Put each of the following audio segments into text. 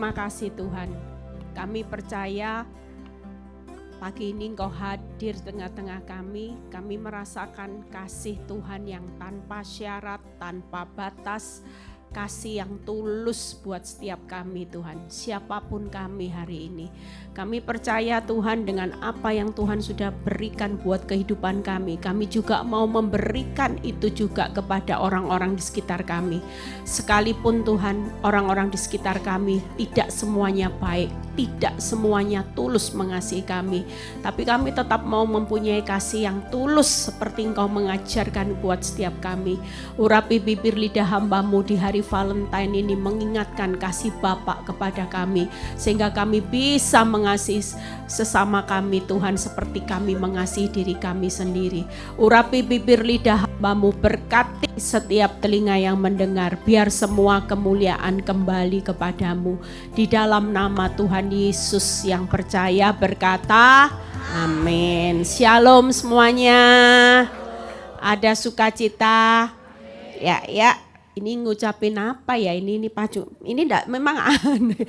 terima kasih Tuhan. Kami percaya pagi ini Engkau hadir tengah-tengah kami. Kami merasakan kasih Tuhan yang tanpa syarat, tanpa batas. Kasih yang tulus buat setiap kami Tuhan, siapapun kami hari ini. Kami percaya Tuhan dengan apa yang Tuhan sudah berikan buat kehidupan kami. Kami juga mau memberikan itu juga kepada orang-orang di sekitar kami. Sekalipun Tuhan, orang-orang di sekitar kami tidak semuanya baik, tidak semuanya tulus mengasihi kami. Tapi kami tetap mau mempunyai kasih yang tulus seperti Engkau mengajarkan buat setiap kami. Urapi bibir lidah hamba-Mu di hari Valentine ini mengingatkan kasih Bapa kepada kami, sehingga kami bisa mengasihi sesama kami Tuhan seperti kami mengasihi diri kami sendiri. Urapi bibir lidah hamba-Mu, berkati setiap telinga yang mendengar, biar semua kemuliaan kembali kepadamu. Di dalam nama Tuhan Yesus yang percaya berkata amin. Shalom semuanya. Ada sukacita. Ya. Ini ngucapin apa ya? Ini Pak. Ini enggak memang aneh.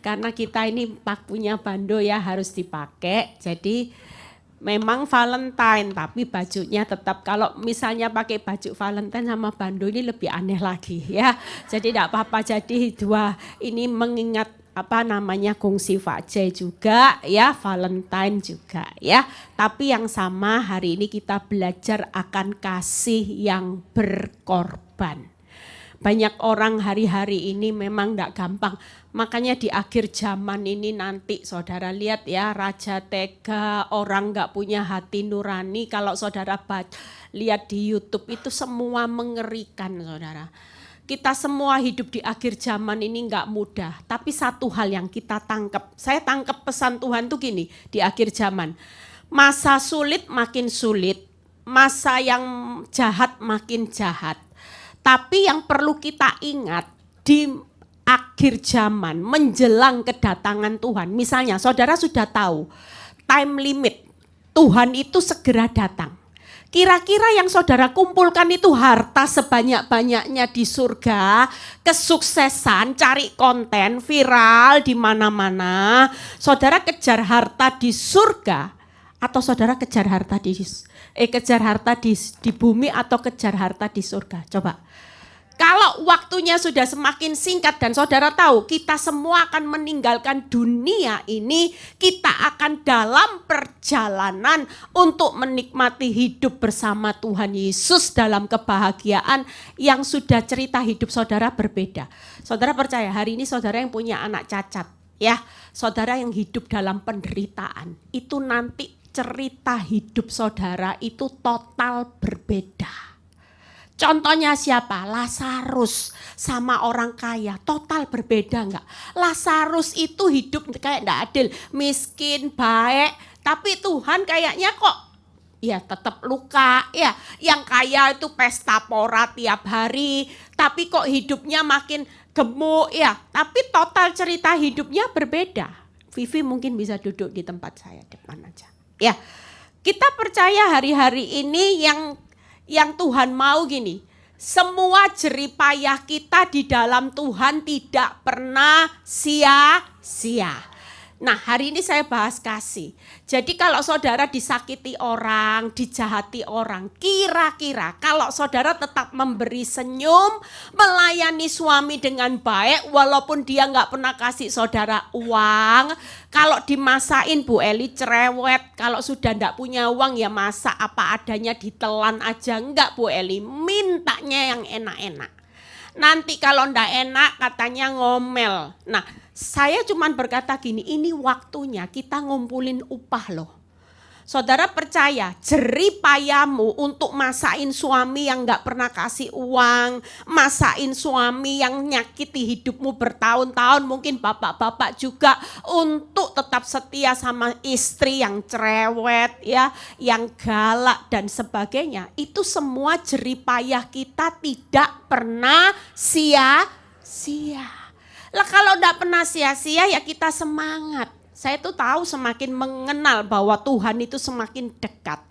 Karena kita ini punya bando ya harus dipakai. Jadi memang Valentine tapi bajunya tetap, kalau misalnya pakai baju Valentine sama bando ini lebih aneh lagi ya. Jadi enggak apa-apa, jadi dua ini mengingat Kung Siva J juga ya, Valentine juga ya. Tapi yang sama hari ini kita belajar akan kasih yang berkorban. Banyak orang hari-hari ini memang enggak gampang. Makanya di akhir zaman ini nanti saudara lihat ya, raja tega, orang enggak punya hati nurani. Kalau saudara lihat di YouTube itu semua mengerikan saudara. Kita semua hidup di akhir zaman ini enggak mudah. Tapi satu hal yang kita tangkap, saya tangkap pesan Tuhan tuh gini di akhir zaman. Masa sulit makin sulit, masa yang jahat makin jahat. Tapi yang perlu kita ingat di akhir zaman menjelang kedatangan Tuhan. Misalnya saudara sudah tahu time limit Tuhan itu segera datang. Kira-kira yang saudara kumpulkan itu harta sebanyak-banyaknya di surga, kesuksesan, cari konten, viral di mana-mana. Saudara kejar harta di surga atau saudara kejar harta di bumi atau kejar harta di surga? Coba. Kalau waktunya sudah semakin singkat dan saudara tahu kita semua akan meninggalkan dunia ini, kita akan dalam perjalanan untuk menikmati hidup bersama Tuhan Yesus dalam kebahagiaan yang sudah cerita hidup saudara berbeda. Saudara percaya hari ini saudara yang punya anak cacat ya, saudara yang hidup dalam penderitaan, itu nanti cerita hidup saudara itu total berbeda. Contohnya siapa? Lazarus sama orang kaya, total berbeda enggak? Lazarus itu hidup kayak enggak adil, miskin, baik, tapi Tuhan kayaknya kok ya tetap luka ya. Yang kaya itu pesta pora tiap hari, tapi kok hidupnya makin gemuk ya. Tapi total cerita hidupnya berbeda. Vivi mungkin bisa duduk di tempat saya depan aja. Ya, kita percaya hari-hari ini yang Tuhan mau gini, semua jerih payah kita di dalam Tuhan tidak pernah sia-sia. Nah hari ini saya bahas kasih. Jadi kalau saudara disakiti orang, dijahati orang, kira-kira kalau saudara tetap memberi senyum, melayani suami dengan baik walaupun dia gak pernah kasih saudara uang. Kalau dimasain Bu Eli cerewet, kalau sudah gak punya uang ya masak apa adanya, ditelan aja. Enggak Bu Eli, mintanya yang enak-enak. Nanti kalau ndak enak katanya ngomel. Nah saya cuman berkata gini, ini waktunya kita ngumpulin upah loh. Saudara percaya jerih payahmu untuk masain suami yang gak pernah kasih uang, masain suami yang nyakiti hidupmu bertahun-tahun, mungkin bapak-bapak juga, untuk tetap setia sama istri yang cerewet ya, yang galak dan sebagainya. Itu semua jerih payah kita tidak pernah sia-sia. Lah kalau enggak pernah sia-sia ya kita semangat. Saya tuh tahu semakin mengenal bahwa Tuhan itu semakin dekat.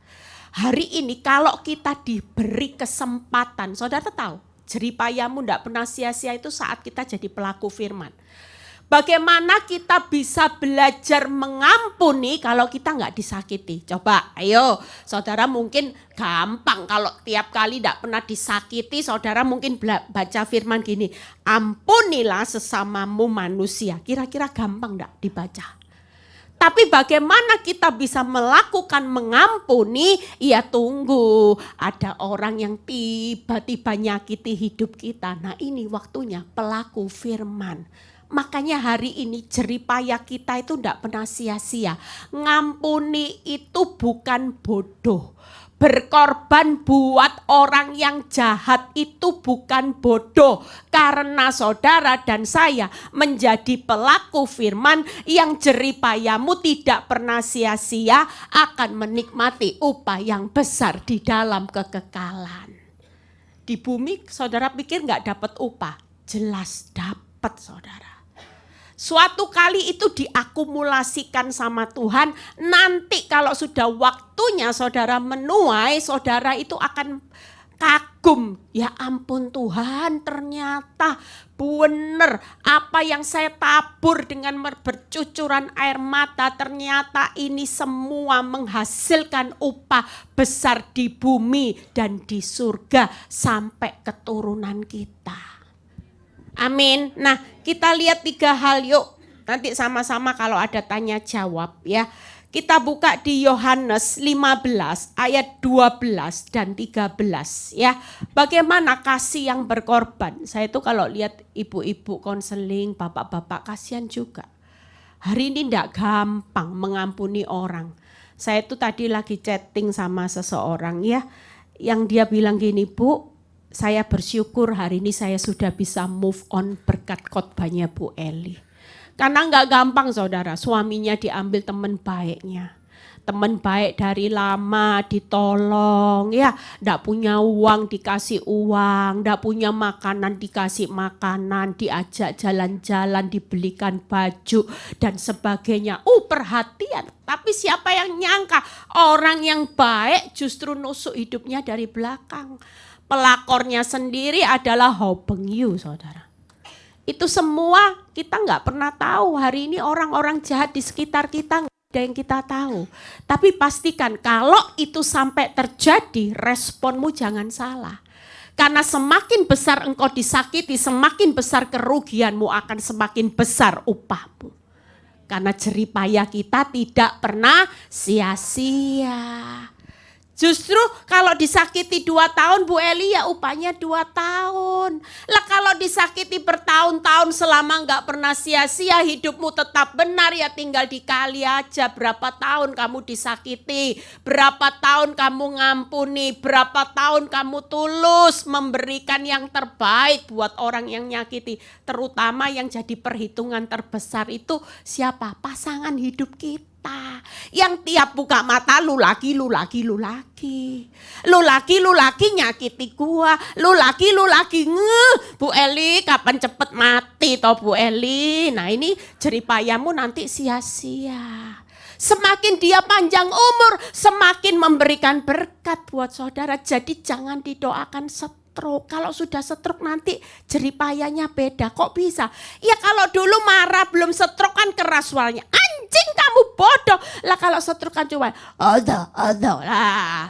Hari ini kalau kita diberi kesempatan, saudara tahu jerih payahmu enggak pernah sia-sia itu saat kita jadi pelaku firman. Bagaimana kita bisa belajar mengampuni kalau kita nggak disakiti? Coba, ayo. Saudara mungkin gampang kalau tiap kali tidak pernah disakiti, saudara mungkin baca firman gini, ampunilah sesamamu manusia. Kira-kira gampang enggak dibaca? Tapi bagaimana kita bisa melakukan mengampuni? Ya tunggu, ada orang yang tiba-tiba nyakiti hidup kita. Nah ini waktunya pelaku firman. Makanya hari ini jeripayah kita itu tidak pernah sia-sia. Ngampuni itu bukan bodoh. Berkorban buat orang yang jahat itu bukan bodoh. Karena saudara dan saya menjadi pelaku firman yang jeripayahmu tidak pernah sia-sia akan menikmati upah yang besar di dalam kekekalan. Di bumi saudara pikir gak dapat upah? Jelas dapat saudara. Suatu kali itu diakumulasikan sama Tuhan, nanti kalau sudah waktunya saudara menuai, saudara itu akan kagum. Ya ampun Tuhan, ternyata benar apa yang saya tabur dengan bercucuran air mata, ternyata ini semua menghasilkan upah besar di bumi dan di surga sampai keturunan kita. Amin. Nah, kita lihat 3 hal yuk. Nanti sama-sama kalau ada tanya jawab ya. Kita buka di Yohanes 15 ayat 12 dan 13 ya. Bagaimana kasih yang berkorban. Saya itu kalau lihat ibu-ibu konseling, bapak-bapak kasihan juga. Hari ini tidak gampang mengampuni orang. Saya itu tadi lagi chatting sama seseorang ya. Yang dia bilang gini, Bu, saya bersyukur hari ini saya sudah bisa move on berkat khotbahnya Bu Eli. Karena enggak gampang saudara, suaminya diambil teman baiknya. Teman baik dari lama ditolong ya, enggak punya uang dikasih uang, enggak punya makanan dikasih makanan, diajak jalan-jalan, dibelikan baju dan sebagainya. Perhatian, tapi siapa yang nyangka orang yang baik justru nusuk hidupnya dari belakang. Pelakornya sendiri adalah Hopeng Yu, saudara. Itu semua kita nggak pernah tahu. Hari ini orang-orang jahat di sekitar kita nggak ada yang kita tahu. Tapi pastikan kalau itu sampai terjadi, responmu jangan salah. Karena semakin besar engkau disakiti, semakin besar kerugianmu akan semakin besar upahmu. Karena jeripayah kita tidak pernah sia-sia. Justru kalau disakiti 2 tahun Bu Eli ya upahnya 2 tahun. Lah kalau disakiti bertahun-tahun selama enggak pernah sia-sia hidupmu tetap benar ya tinggal dikali aja berapa tahun kamu disakiti. Berapa tahun kamu ngampuni, berapa tahun kamu tulus memberikan yang terbaik buat orang yang nyakiti. Terutama yang jadi perhitungan terbesar itu siapa? Pasangan hidup kita. Yang tiap buka mata lu lagi nyakiti gua, lu lagi Bu Eli kapan cepet mati toh Bu Eli. Nah ini jeripayahmu nanti sia-sia. Semakin dia panjang umur, semakin memberikan berkat buat saudara. Jadi jangan didoakan stroke. Kalau sudah stroke nanti jeripayahnya beda. Kok bisa? Ya kalau dulu marah belum stroke kan keras suaranya. Anjing kamu bodoh. Lah kalau stroke kan cuma ada lah.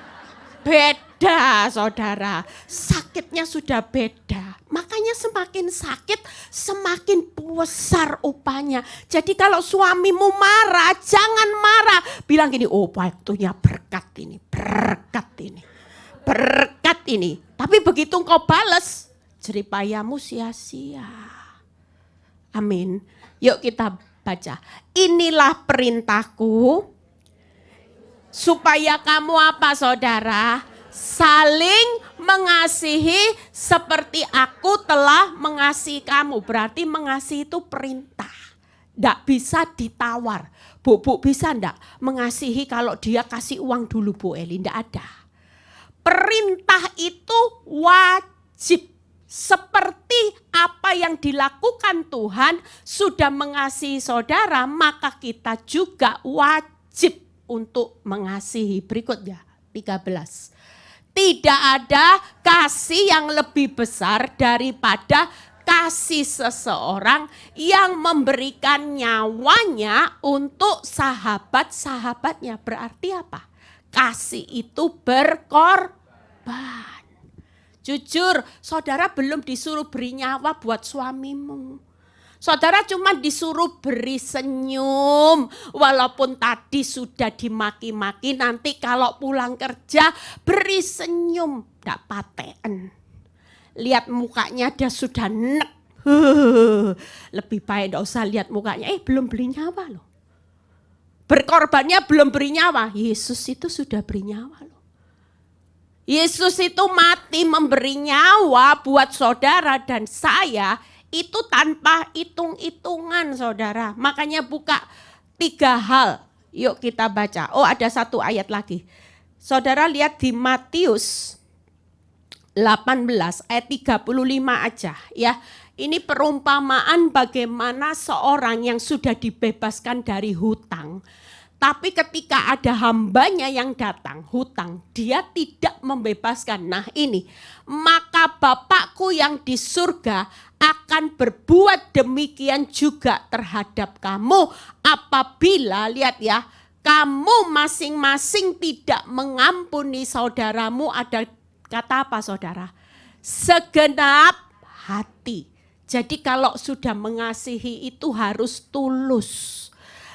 Beda saudara. Sakitnya sudah beda. Makanya semakin sakit semakin besar upahnya. Jadi kalau suamimu marah jangan marah. Bilang gini, oh waktunya berkat ini. Tapi begitu engkau balas, jeripayahmu sia-sia. Amin. Yuk kita baca. Inilah perintahku supaya kamu apa saudara? Saling mengasihi seperti aku telah mengasihi kamu. Berarti mengasihi itu perintah. Tidak bisa ditawar. Bu bisa enggak mengasihi kalau dia kasih uang dulu Bu Eli? Tidak ada. Perintah itu wajib. Seperti apa yang dilakukan Tuhan sudah mengasihi saudara, maka kita juga wajib untuk mengasihi. Berikutnya 13. Tidak ada kasih yang lebih besar daripada kasih seseorang yang memberikan nyawanya untuk sahabat-sahabatnya. Berarti apa? Kasih itu berkorban. Jujur, saudara belum disuruh beri nyawa buat suamimu. Saudara cuma disuruh beri senyum. Walaupun tadi sudah dimaki-maki, nanti kalau pulang kerja beri senyum. Tidak paten. Lihat mukanya dia sudah nek. Lebih baik tidak usah lihat mukanya. Belum beri nyawa loh. Berkorbannya belum beri nyawa. Yesus itu sudah beri nyawa loh. Yesus itu mati memberi nyawa buat saudara dan saya itu tanpa hitung-hitungan saudara. Makanya buka 3 hal. Yuk kita baca. Ada 1 ayat lagi. Saudara lihat di Matius 18 ayat 35 aja ya. Ini perumpamaan bagaimana seorang yang sudah dibebaskan dari hutang. Tapi ketika ada hambanya yang datang hutang, dia tidak membebaskan. Nah ini, maka Bapakku yang di surga akan berbuat demikian juga terhadap kamu apabila, lihat ya, kamu masing-masing tidak mengampuni saudaramu. Ada kata apa saudara? Segenap hati. Jadi kalau sudah mengasihi itu harus tulus.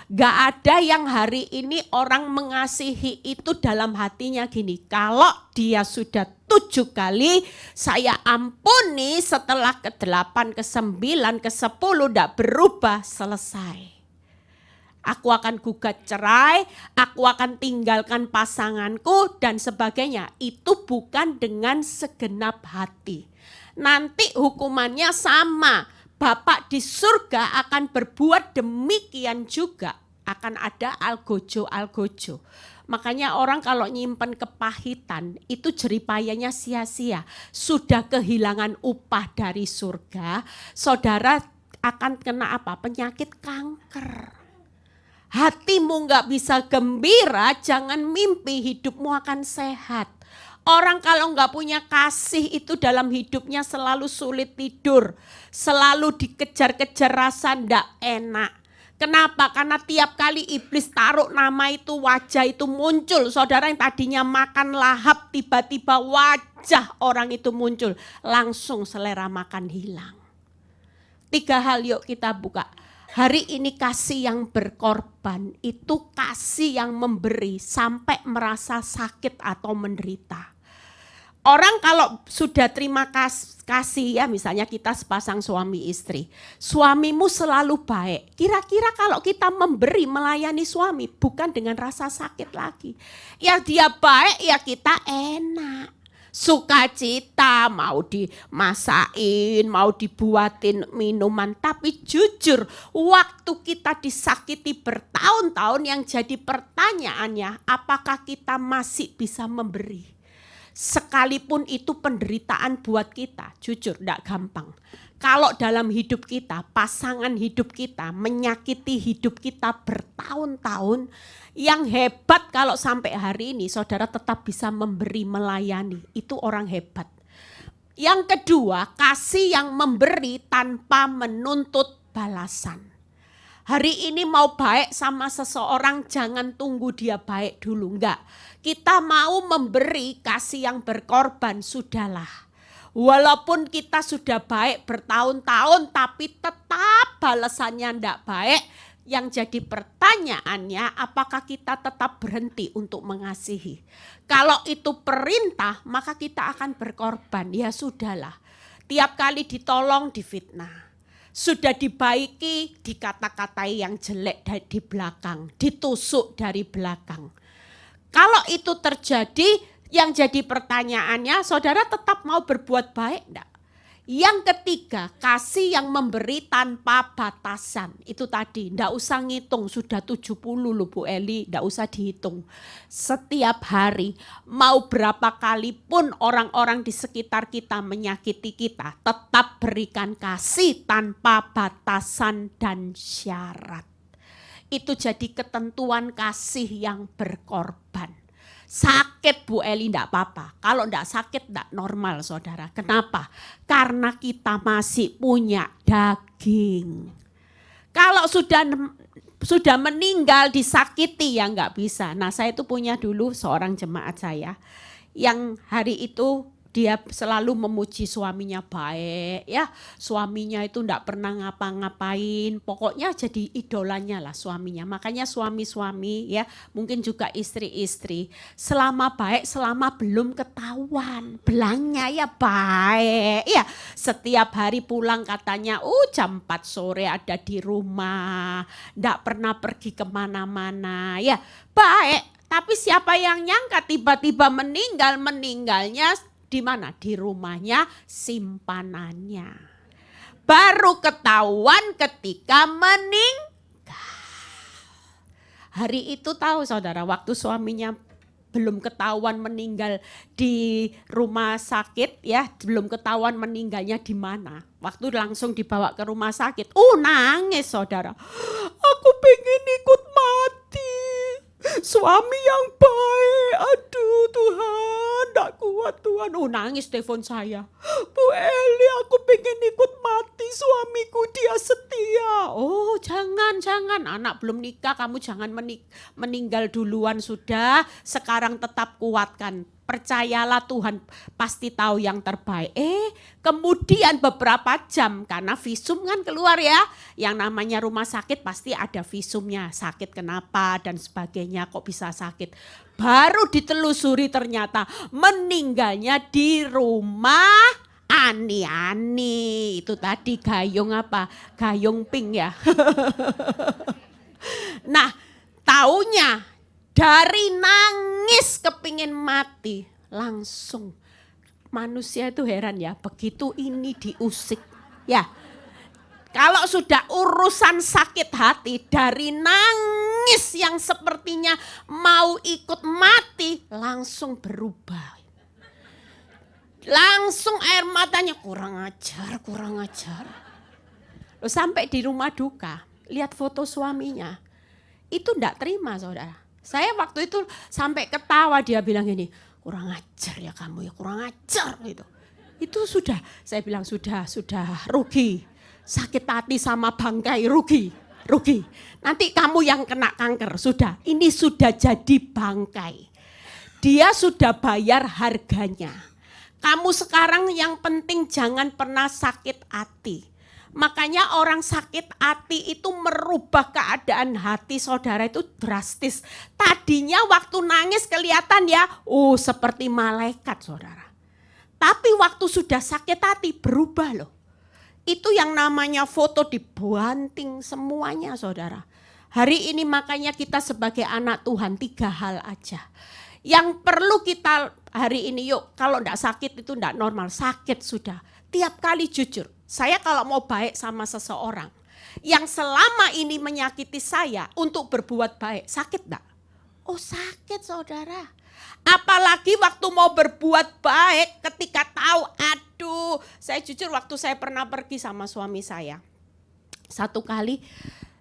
Gak ada yang hari ini orang mengasihi itu dalam hatinya gini. Kalau dia sudah 7 kali saya ampuni, setelah ke-8, ke-9, ke-10 gak berubah, selesai. Aku akan gugat cerai, aku akan tinggalkan pasanganku dan sebagainya. Itu bukan dengan segenap hati. Nanti hukumannya sama. Bapak di surga akan berbuat demikian juga. Akan ada algojo-algojo. Makanya orang kalau nyimpen kepahitan itu jeripayanya sia-sia. Sudah kehilangan upah dari surga, saudara akan kena apa? Penyakit kanker. Hatimu gak bisa gembira, jangan mimpi hidupmu akan sehat. Orang kalau nggak punya kasih itu dalam hidupnya selalu sulit tidur. Selalu dikejar-kejar rasa ndak enak. Kenapa? Karena tiap kali iblis taruh nama itu, wajah itu muncul. Saudara yang tadinya makan lahap, tiba-tiba wajah orang itu muncul. Langsung selera makan hilang. 3 hal yuk kita buka. Hari ini kasih yang berkorban itu kasih yang memberi sampai merasa sakit atau menderita. Orang kalau sudah terima kasih ya, misalnya kita sepasang suami istri. Suamimu selalu baik. Kira-kira kalau kita memberi melayani suami bukan dengan rasa sakit lagi. Ya dia baik ya kita enak. Sukacita, mau dimasain, mau dibuatin minuman. Tapi jujur waktu kita disakiti bertahun-tahun yang jadi pertanyaannya apakah kita masih bisa memberi? Sekalipun itu penderitaan buat kita, jujur tidak gampang. Kalau dalam hidup kita, pasangan hidup kita menyakiti hidup kita bertahun-tahun, yang hebat kalau sampai hari ini saudara tetap bisa memberi, melayani, itu orang hebat. Yang kedua, kasih yang memberi tanpa menuntut balasan. Hari ini mau baik sama seseorang jangan tunggu dia baik dulu, enggak. Kita mau memberi kasih yang berkorban, sudahlah. Walaupun kita sudah baik bertahun-tahun tapi tetap balasannya enggak baik. Yang jadi pertanyaannya apakah kita tetap berhenti untuk mengasihi. Kalau itu perintah maka kita akan berkorban, ya sudahlah. Tiap kali ditolong difitnah. Sudah dibaiki, dikata-katai yang jelek di belakang, ditusuk dari belakang. Kalau itu terjadi, yang jadi pertanyaannya, saudara tetap mau berbuat baik enggak? Yang ketiga, kasih yang memberi tanpa batasan. Itu tadi, enggak usah ngitung, sudah 70 loh Bu Eli, enggak usah dihitung. Setiap hari, mau berapa kali pun orang-orang di sekitar kita menyakiti kita, tetap berikan kasih tanpa batasan dan syarat. Itu jadi ketentuan kasih yang berkorban. Sakit Bu Eli enggak apa-apa. Kalau enggak sakit enggak normal saudara. Kenapa? Karena kita masih punya daging. Kalau sudah meninggal disakiti ya enggak bisa. Nah saya itu punya dulu seorang jemaat saya. Yang hari itu dia selalu memuji suaminya baik ya. Suaminya itu enggak pernah ngapa-ngapain. Pokoknya jadi idolanya lah suaminya. Makanya suami-suami ya, mungkin juga istri-istri. Selama baik, selama belum ketahuan. Belangnya ya baik ya. Setiap hari pulang katanya jam 4 sore ada di rumah. Enggak pernah pergi kemana-mana ya. Baik, tapi siapa yang nyangka tiba-tiba meninggalnya di mana? Di rumahnya simpanannya. Baru ketahuan ketika meninggal. Hari itu tahu saudara, waktu suaminya belum ketahuan meninggal di rumah sakit ya, belum ketahuan meninggalnya di mana. Waktu langsung dibawa ke rumah sakit, nangis saudara. Aku pengen ikut mati. Suami yang baik, aduh Tuhan, enggak kuat Tuhan. Nangis telepon saya. Bu Eli, aku pengen ikut mati, suamiku dia setia. Jangan, anak belum nikah, kamu jangan meninggal duluan sudah. Sekarang tetap kuatkan. Percayalah Tuhan pasti tahu yang terbaik. Kemudian beberapa jam karena visum kan keluar ya. Yang namanya rumah sakit pasti ada visumnya. Sakit kenapa dan sebagainya, kok bisa sakit. Baru ditelusuri ternyata meninggalnya di rumah Ani. Itu tadi gayung apa? Gayung pink ya. Nah taunya dari nangis kepingin mati, langsung manusia itu heran ya, begitu ini diusik. Ya, kalau sudah urusan sakit hati, dari nangis yang sepertinya mau ikut mati, langsung berubah. Langsung air matanya kurang ajar. Loh, sampai di rumah duka, lihat foto suaminya, itu enggak terima saudara. Saya waktu itu sampai ketawa, dia bilang gini, kurang ajar ya kamu ya, kurang ajar gitu. Itu sudah, saya bilang sudah rugi. Sakit hati sama bangkai rugi. Nanti kamu yang kena kanker, sudah. Ini sudah jadi bangkai. Dia sudah bayar harganya. Kamu sekarang yang penting jangan pernah sakit hati. Makanya orang sakit hati itu merubah keadaan hati saudara itu drastis. Tadinya waktu nangis kelihatan ya, seperti malaikat saudara. Tapi waktu sudah sakit hati berubah loh. Itu yang namanya foto dibanting semuanya saudara. Hari ini makanya kita sebagai anak Tuhan 3 hal aja. Yang perlu kita hari ini yuk, kalau enggak sakit itu enggak normal, sakit sudah. Tiap kali jujur. Saya kalau mau baik sama seseorang yang selama ini menyakiti saya untuk berbuat baik, sakit enggak? Sakit saudara. Apalagi waktu mau berbuat baik ketika tahu, saya jujur waktu saya pernah pergi sama suami saya. Satu kali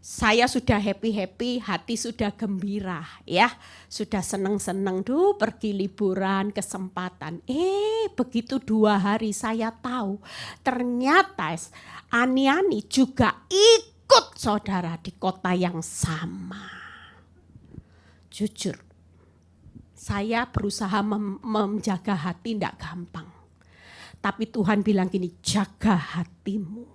saya sudah happy, hati sudah gembira ya. Sudah seneng-seneng pergi liburan, kesempatan. Begitu 2 hari saya tahu ternyata Ani juga ikut saudara di kota yang sama. Jujur, saya berusaha menjaga hati tidak gampang. Tapi Tuhan bilang gini, jaga hatimu.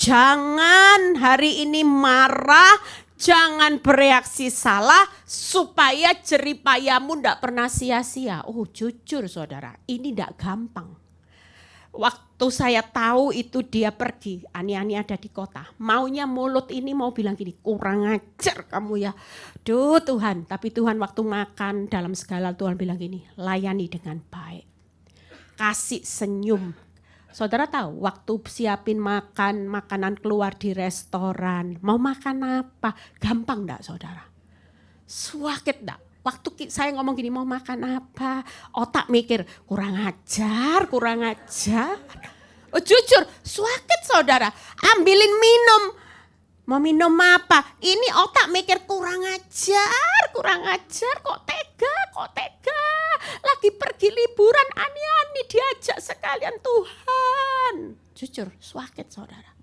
Jangan hari ini marah, jangan bereaksi salah supaya jeripayamu tidak pernah sia-sia. Jujur saudara, ini tidak gampang. Waktu saya tahu itu dia pergi, Ani ada di kota. Maunya mulut ini mau bilang gini, kurang ajar kamu ya. Duh Tuhan, tapi Tuhan waktu makan dalam segala Tuhan bilang gini, layani dengan baik. Kasih senyum. Saudara tahu waktu siapin makanan keluar di restoran, mau makan apa? Gampang enggak saudara? Sakit enggak? Waktu saya ngomong gini mau makan apa? Otak mikir kurang ajar. Jujur sakit saudara, ambilin minum. Mau minum apa? Ini otak mikir kurang ajar, kok tega, kok tega. Lagi pergi liburan ani-ani diajak sekalian Tuhan. Jujur, sakit saudara.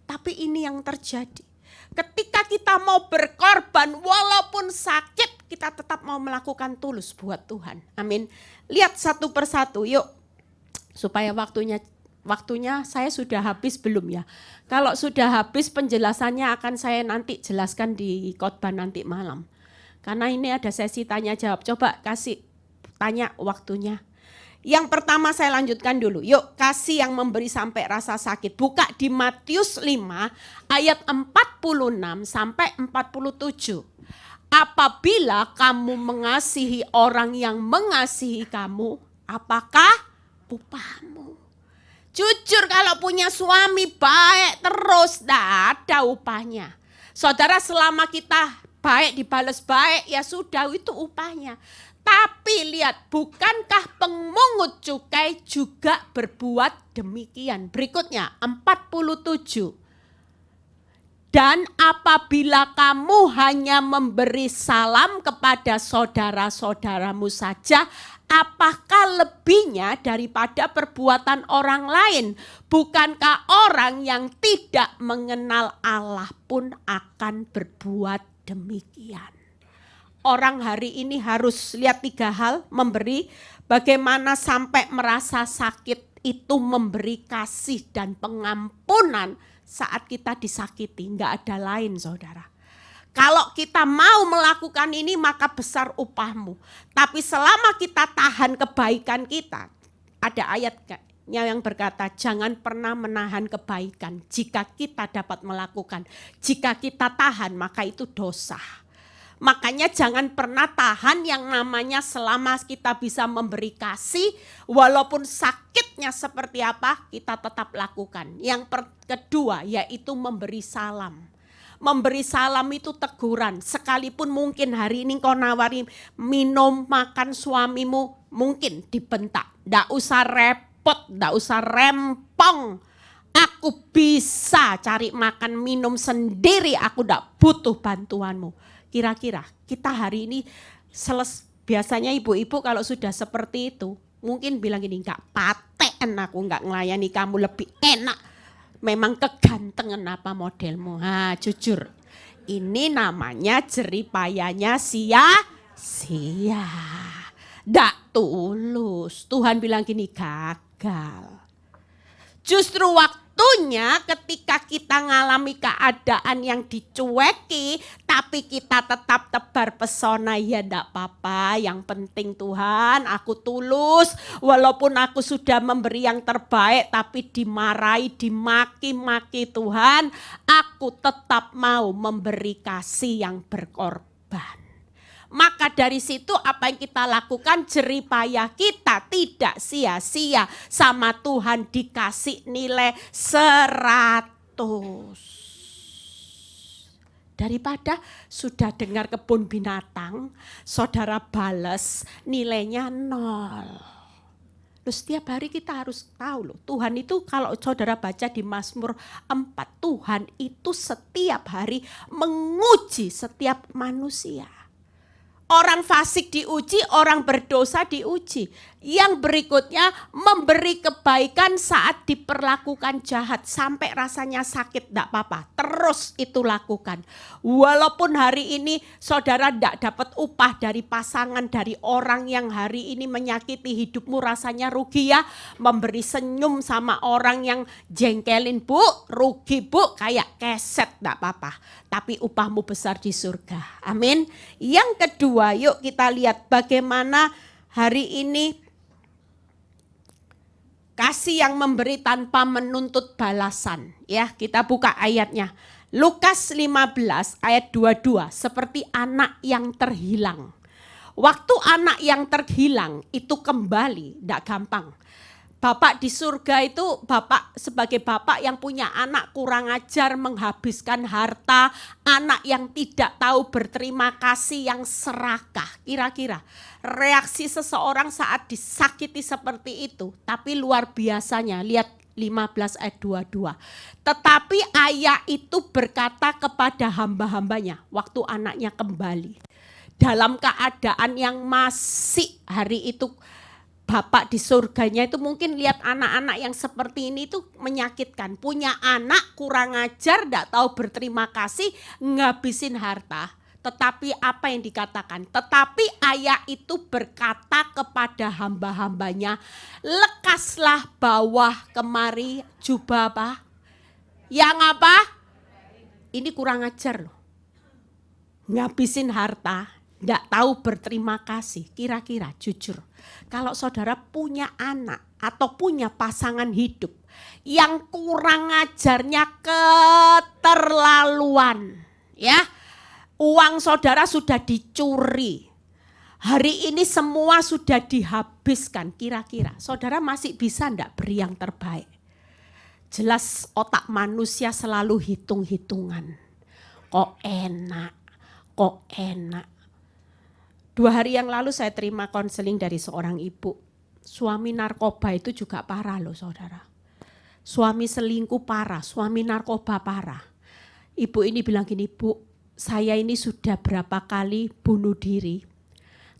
Tapi ini yang terjadi. Ketika kita mau berkorban walaupun sakit, kita tetap mau melakukan tulus buat Tuhan. Amin. Lihat satu persatu yuk. Supaya waktunya saya sudah habis belum ya? Kalau sudah habis penjelasannya akan saya nanti jelaskan di khotbah nanti malam. Karena ini ada sesi tanya jawab. Coba kasih tanya waktunya. Yang pertama saya lanjutkan dulu. Yuk, kasih yang memberi sampai rasa sakit. Buka di Matius 5 ayat 46 sampai 47. Apabila kamu mengasihi orang yang mengasihi kamu, apakah upahmu? Jujur kalau punya suami baik terus, tidak ada upahnya. Saudara, selama kita baik dibalas baik, ya sudah itu upahnya. Tapi lihat, bukankah pemungut cukai juga berbuat demikian? Berikutnya 47. Dan apabila kamu hanya memberi salam kepada saudara-saudaramu saja, apakah lebihnya daripada perbuatan orang lain? Bukankah orang yang tidak mengenal Allah pun akan berbuat demikian? Orang hari ini harus lihat 3 hal, memberi, bagaimana sampai merasa sakit itu memberi kasih dan pengampunan saat kita disakiti. Enggak ada lain saudara. Kalau kita mau melakukan ini maka besar upahmu. Tapi selama kita tahan kebaikan kita, ada ayatnya yang berkata jangan pernah menahan kebaikan jika kita dapat melakukan. Jika kita tahan maka itu dosa. Makanya jangan pernah tahan yang namanya selama kita bisa memberi kasih, walaupun sakitnya seperti apa, kita tetap lakukan. Yang kedua yaitu memberi salam. Memberi salam itu teguran, sekalipun mungkin hari ini kau nawari minum makan suamimu, mungkin dibentak. Nggak usah repot, nggak usah rempong. Aku bisa cari makan minum sendiri, aku nggak butuh bantuanmu. Kira-kira kita hari ini biasanya ibu-ibu kalau sudah seperti itu mungkin bilang gini, enggak paten aku enggak ngelayani kamu lebih enak. Memang kegantengan apa modelmu. Jujur ini namanya jeripayanya sia-sia. Enggak tulus. Tuhan bilang gini, gagal. Justru waktunya ketika kita ngalami keadaan yang dicueki, tapi kita tetap tebar pesona, ya enggak apa-apa. Yang penting Tuhan, aku tulus. Walaupun aku sudah memberi yang terbaik, tapi dimarahi, dimaki-maki Tuhan, aku tetap mau memberi kasih yang berkorban. Maka dari situ apa yang kita lakukan, jeripayah kita tidak sia-sia, sama Tuhan dikasih nilai 100. Daripada sudah dengar kebun binatang, saudara balas nilainya 0. Terus setiap hari kita harus tahu loh, Tuhan itu kalau saudara baca di Mazmur 4, Tuhan itu setiap hari menguji setiap manusia. Orang fasik diuji, orang berdosa diuji. Yang berikutnya memberi kebaikan saat diperlakukan jahat. Sampai rasanya sakit, enggak apa-apa. Terus itu lakukan. Walaupun hari ini saudara enggak dapat upah dari pasangan, dari orang yang hari ini menyakiti hidupmu, rasanya rugi ya. Memberi senyum sama orang yang jengkelin, bu, rugi bu, kayak keset, enggak apa-apa. Tapi upahmu besar di surga. Amin. Yang kedua, yuk kita lihat bagaimana hari ini kasih yang memberi tanpa menuntut balasan. Ya, kita buka ayatnya. Lukas 15 ayat 22, seperti anak yang terhilang. Waktu anak yang terhilang itu kembali, tidak gampang. Bapak di surga itu bapak sebagai bapak yang punya anak kurang ajar, menghabiskan harta, anak yang tidak tahu berterima kasih, yang serakah. Kira-kira reaksi seseorang saat disakiti seperti itu, tapi luar biasanya, lihat 15 ayat 22. Tetapi ayah itu berkata kepada hamba-hambanya waktu anaknya kembali, dalam keadaan yang masih hari itu Bapak di surganya itu mungkin lihat anak-anak yang seperti ini itu menyakitkan. Punya anak kurang ajar, tidak tahu berterima kasih, ngabisin harta. Tetapi apa yang dikatakan? Tetapi ayah itu berkata kepada hamba-hambanya, lekaslah bawah kemari jubah apa? Yang apa? Ini kurang ajar loh. Ngabisin harta, tidak tahu berterima kasih. Kira-kira jujur. Kalau saudara punya anak atau punya pasangan hidup yang kurang ajarnya keterlaluan, ya, uang saudara sudah dicuri, hari ini semua sudah dihabiskan, kira-kira saudara masih bisa enggak beri yang terbaik? Jelas otak manusia selalu hitung-hitungan. Kok enak. 2 hari yang lalu saya terima konseling dari seorang ibu. Suami narkoba itu juga parah loh saudara. Suami selingkuh parah, suami narkoba parah. Ibu ini bilang gini, Bu, saya ini sudah berapa kali bunuh diri.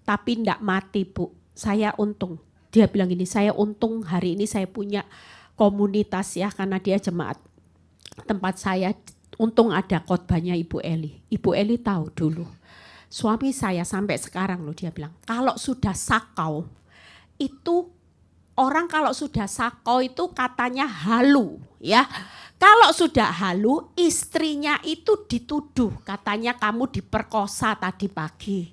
Tapi enggak mati Bu, saya untung. Dia bilang gini, saya untung hari ini saya punya komunitas ya, karena dia jemaat tempat saya. Untung ada khotbahnya Ibu Eli. Ibu Eli tahu dulu. Suami saya sampai sekarang loh dia bilang, kalau sudah sakau itu orang kalau sudah sakau itu katanya halu ya. Kalau sudah halu istrinya itu dituduh katanya kamu diperkosa tadi pagi.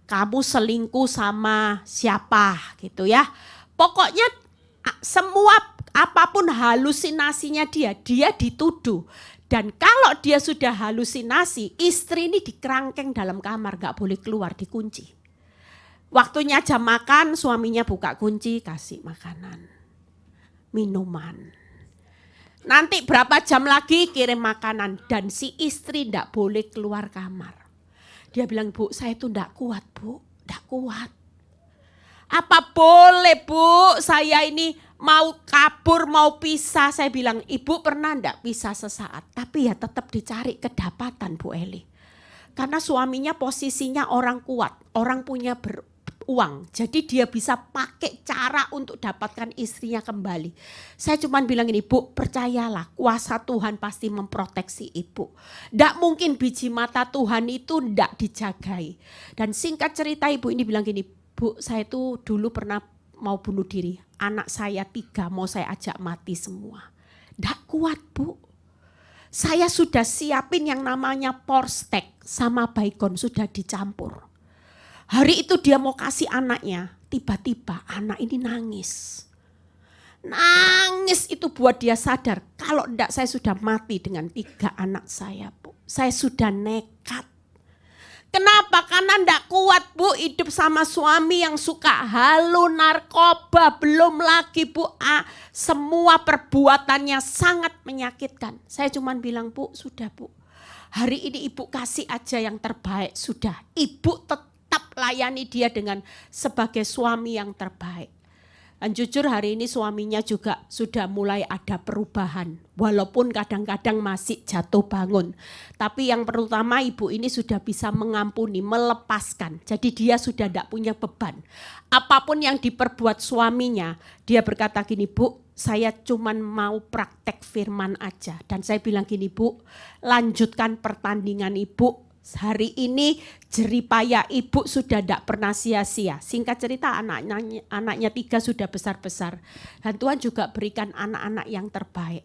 Kamu selingkuh sama siapa gitu ya. Pokoknya semua apapun halusinasinya dia dituduh. Dan kalau dia sudah halusinasi, istri ini dikerangkeng dalam kamar, gak boleh keluar, dikunci. Waktunya jam makan, suaminya buka kunci, kasih makanan, minuman. Nanti berapa jam lagi kirim makanan, dan si istri gak boleh keluar kamar. Dia bilang, Bu, saya itu gak kuat, Bu, gak kuat. Apa boleh Bu, saya ini mau kabur, mau pisah. Saya bilang, Ibu pernah enggak pisah sesaat? Tapi ya tetap dicari kedapatan Bu Eli. Karena suaminya posisinya orang kuat, orang punya uang. Jadi dia bisa pakai cara untuk dapatkan istrinya kembali. Saya cuma bilang ini, Bu, percayalah kuasa Tuhan pasti memproteksi Ibu. Enggak mungkin biji mata Tuhan itu enggak dijagai. Dan singkat cerita Ibu ini bilang gini, Bu, saya itu dulu pernah mau bunuh diri. Anak saya 3 mau saya ajak mati semua. Nggak kuat Bu. Saya sudah siapin yang namanya porstek sama baygon sudah dicampur. Hari itu dia mau kasih anaknya. Tiba-tiba anak ini nangis. Nangis itu buat dia sadar. Kalau enggak saya sudah mati dengan 3 anak saya Bu. Saya sudah nekat. Kenapa? Karena enggak kuat Bu hidup sama suami yang suka halu, narkoba, belum lagi Bu semua perbuatannya sangat menyakitkan. Saya cuma bilang Bu, sudah Bu, hari ini Ibu kasih aja yang terbaik, sudah. Ibu tetap layani dia dengan sebagai suami yang terbaik. Dan jujur hari ini suaminya juga sudah mulai ada perubahan. Walaupun kadang-kadang masih jatuh bangun. Tapi yang pertama ibu ini sudah bisa mengampuni, melepaskan. Jadi dia sudah tidak punya beban. Apapun yang diperbuat suaminya, dia berkata gini, Bu, saya cuma mau praktek firman aja. Dan saya bilang gini, Bu, lanjutkan pertandingan Ibu. Hari ini jeripaya Ibu sudah tidak pernah sia-sia. Singkat cerita anaknya 3 sudah besar-besar. Dan Tuhan juga berikan anak-anak yang terbaik.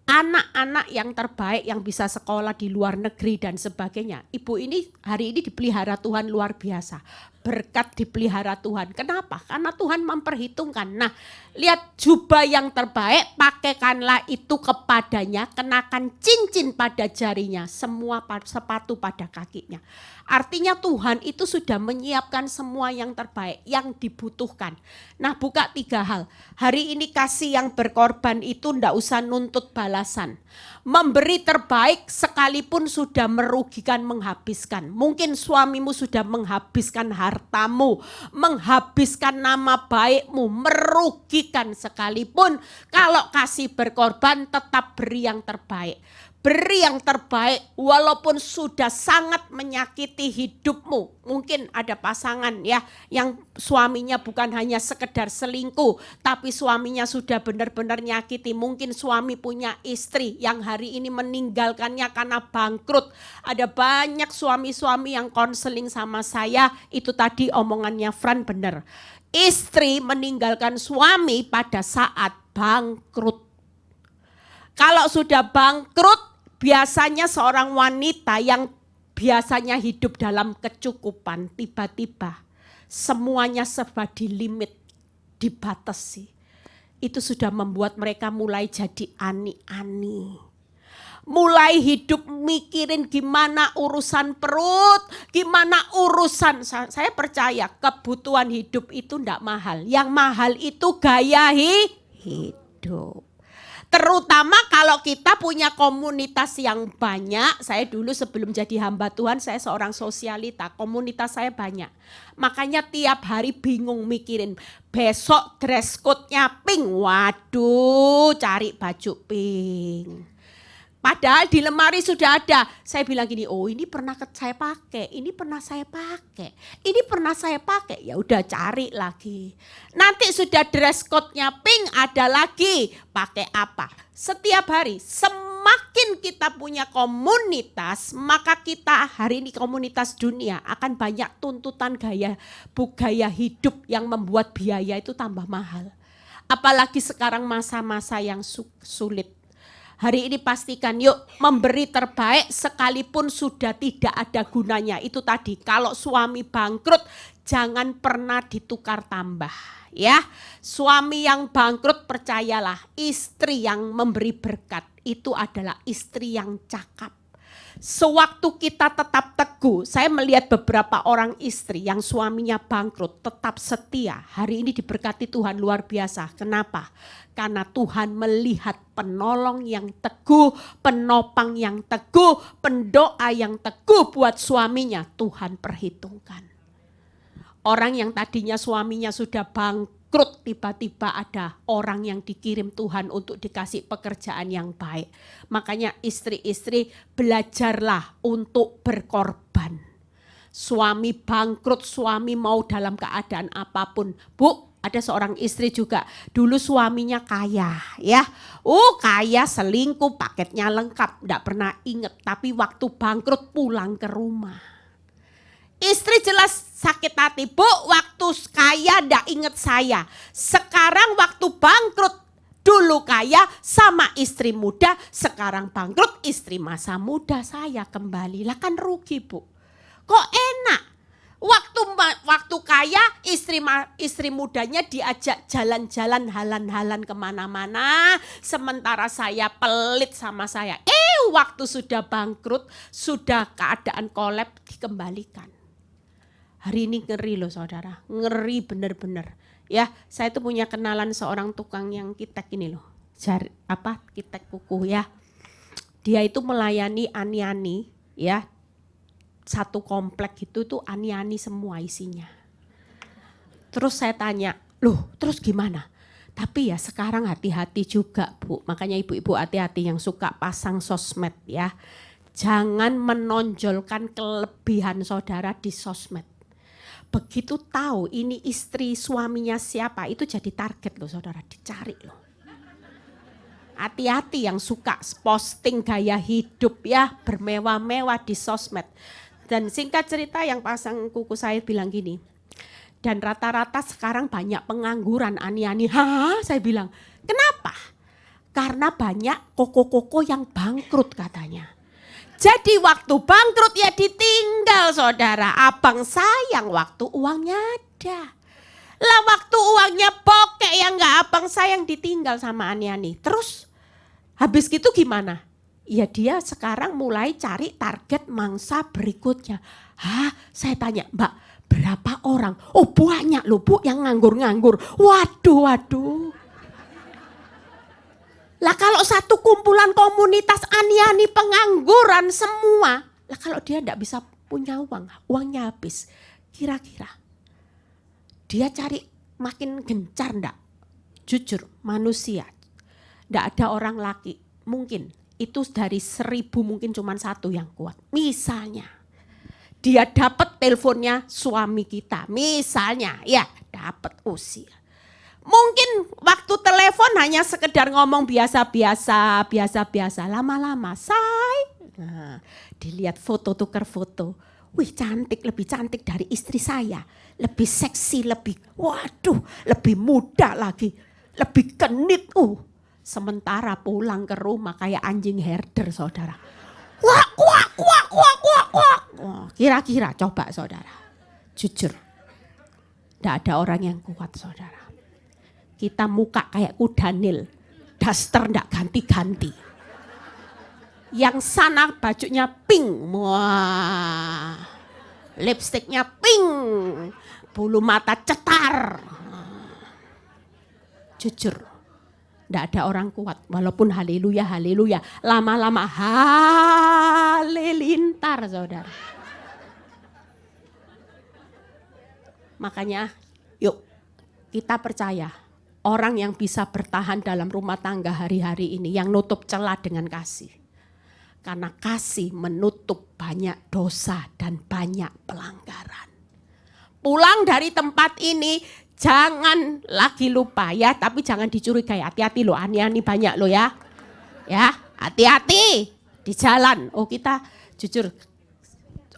Anak-anak yang terbaik yang bisa sekolah di luar negeri dan sebagainya. Ibu ini hari ini dipelihara Tuhan luar biasa. Berkat dipelihara Tuhan. Kenapa? Karena Tuhan memperhitungkan. Nah, lihat jubah yang terbaik, pakaikanlah itu kepadanya, kenakan cincin pada jarinya, semua sepatu pada kakinya. Artinya Tuhan itu sudah menyiapkan semua yang terbaik, yang dibutuhkan. Nah, buka 3 hal. Hari ini kasih yang berkorban itu ndak usah nuntut balasan. Memberi terbaik sekalipun sudah merugikan, menghabiskan. Mungkin suamimu sudah menghabiskan hartamu, menghabiskan nama baikmu, merugikan sekalipun. Kalau kasih berkorban tetap beri yang terbaik. Beri yang terbaik walaupun sudah sangat menyakiti hidupmu. Mungkin ada pasangan ya yang suaminya bukan hanya sekedar selingkuh, tapi suaminya sudah benar-benar nyakiti. Mungkin suami punya istri yang hari ini meninggalkannya karena bangkrut. Ada banyak suami-suami yang konseling sama saya, itu tadi omongannya Fran benar. Istri meninggalkan suami pada saat bangkrut. Kalau sudah bangkrut, biasanya seorang wanita yang biasanya hidup dalam kecukupan, tiba-tiba semuanya serba di limit, dibatasi. Itu sudah membuat mereka mulai jadi ani-ani. Mulai hidup mikirin gimana urusan perut, gimana urusan. Saya percaya kebutuhan hidup itu enggak mahal. Yang mahal itu gaya hidup. Terutama kalau kita punya komunitas yang banyak. Saya dulu sebelum jadi hamba Tuhan, saya seorang sosialita. Komunitas saya banyak. Makanya tiap hari bingung mikirin. Besok dress code-nya pink. Waduh, cari baju pink. Padahal di lemari sudah ada. Saya bilang gini, oh ini pernah saya pakai, ini pernah saya pakai, ini pernah saya pakai. Ya udah cari lagi. Nanti sudah dress code-nya pink, ada lagi. Pakai apa? Setiap hari semakin kita punya komunitas, maka kita hari ini komunitas dunia akan banyak tuntutan gaya hidup yang membuat biaya itu tambah mahal. Apalagi sekarang masa-masa yang sulit. Hari ini pastikan yuk memberi terbaik sekalipun sudah tidak ada gunanya. Itu tadi kalau suami bangkrut jangan pernah ditukar tambah ya. Suami yang bangkrut percayalah istri yang memberi berkat itu adalah istri yang cakap. Sewaktu kita tetap teguh, saya melihat beberapa orang istri yang suaminya bangkrut tetap setia. Hari ini diberkati Tuhan luar biasa. Kenapa? Karena Tuhan melihat penolong yang teguh, penopang yang teguh, pendoa yang teguh buat suaminya. Tuhan perhitungkan. Orang yang tadinya suaminya sudah bangkrut, tiba-tiba ada orang yang dikirim Tuhan untuk dikasih pekerjaan yang baik. Makanya istri-istri belajarlah untuk berkorban. Suami bangkrut, suami mau dalam keadaan apapun. Bu, ada seorang istri juga, dulu suaminya kaya ya. Kaya, selingkuh, paketnya lengkap, enggak pernah inget. Tapi waktu bangkrut pulang ke rumah. Istri jelas sakit hati, Bu, waktu kaya enggak inget saya. Sekarang waktu bangkrut, dulu kaya sama istri muda, sekarang bangkrut istri masa muda saya kembali. Lah kan rugi, Bu. Kok enak? Waktu kaya istri mudanya diajak jalan-jalan halan-halan kemana-mana. Sementara saya pelit sama saya. Waktu sudah bangkrut, sudah keadaan kolab dikembalikan. Hari ini ngeri loh saudara, ngeri bener-bener. Ya, saya tuh punya kenalan seorang tukang yang kitek ini loh. Kitek kuku ya. Dia itu melayani ani-ani ya. Satu komplek itu tuh ani-ani semua isinya. Terus saya tanya, loh terus gimana? Tapi ya sekarang hati-hati juga Bu. Makanya ibu-ibu hati-hati yang suka pasang sosmed ya. Jangan menonjolkan kelebihan saudara di sosmed. Begitu tahu ini istri suaminya siapa, itu jadi target loh saudara, dicari loh. Hati-hati yang suka posting gaya hidup ya, bermewah-mewah di sosmed. Dan singkat cerita yang pasang kuku saya bilang gini, dan rata-rata sekarang banyak pengangguran ani-ani. Saya bilang, kenapa? Karena banyak koko-koko yang bangkrut katanya. Jadi waktu bangkrut ya ditinggal saudara. Abang sayang waktu uangnya ada. Lah waktu uangnya bokek ya enggak, abang sayang ditinggal sama ani-ani. Terus habis gitu gimana? Ya dia sekarang mulai cari target mangsa berikutnya. Saya tanya, Mbak berapa orang? Oh banyak loh Bu yang nganggur-nganggur. Waduh. Lah kalau satu kumpulan komunitas ani-ani pengangguran semua. Lah kalau dia enggak bisa punya uang, uangnya habis. Kira-kira dia cari makin gencar enggak? Jujur manusia. Enggak ada orang laki mungkin itu dari 1000 mungkin cuma 1 yang kuat. Misalnya dia dapat teleponnya suami kita, misalnya ya dapat usia. Mungkin waktu telepon hanya sekedar ngomong biasa-biasa, lama-lama dilihat foto, tukar foto. Wih cantik, lebih cantik dari istri saya, lebih seksi, lebih muda lagi, lebih genit. Sementara pulang ke rumah kayak anjing herder saudara. Kuak. Kira-kira coba saudara, jujur, tidak ada orang yang kuat saudara. Kita muka kayak kuda Nil, daster tidak ganti-ganti. Yang sana bajunya pink, wah, lipstiknya pink, bulu mata cetar. Jujur, tidak ada orang kuat, walaupun haleluya, lama-lama halilintar saudara. Makanya yuk kita percaya orang yang bisa bertahan dalam rumah tangga hari-hari ini yang nutup celah dengan kasih. Karena kasih menutup banyak dosa dan banyak pelanggaran. Pulang dari tempat ini jangan lagi lupa ya, tapi jangan dicurigai. Hati-hati loh, ani-ani banyak loh ya. Ya, hati-hati di jalan. Kita jujur,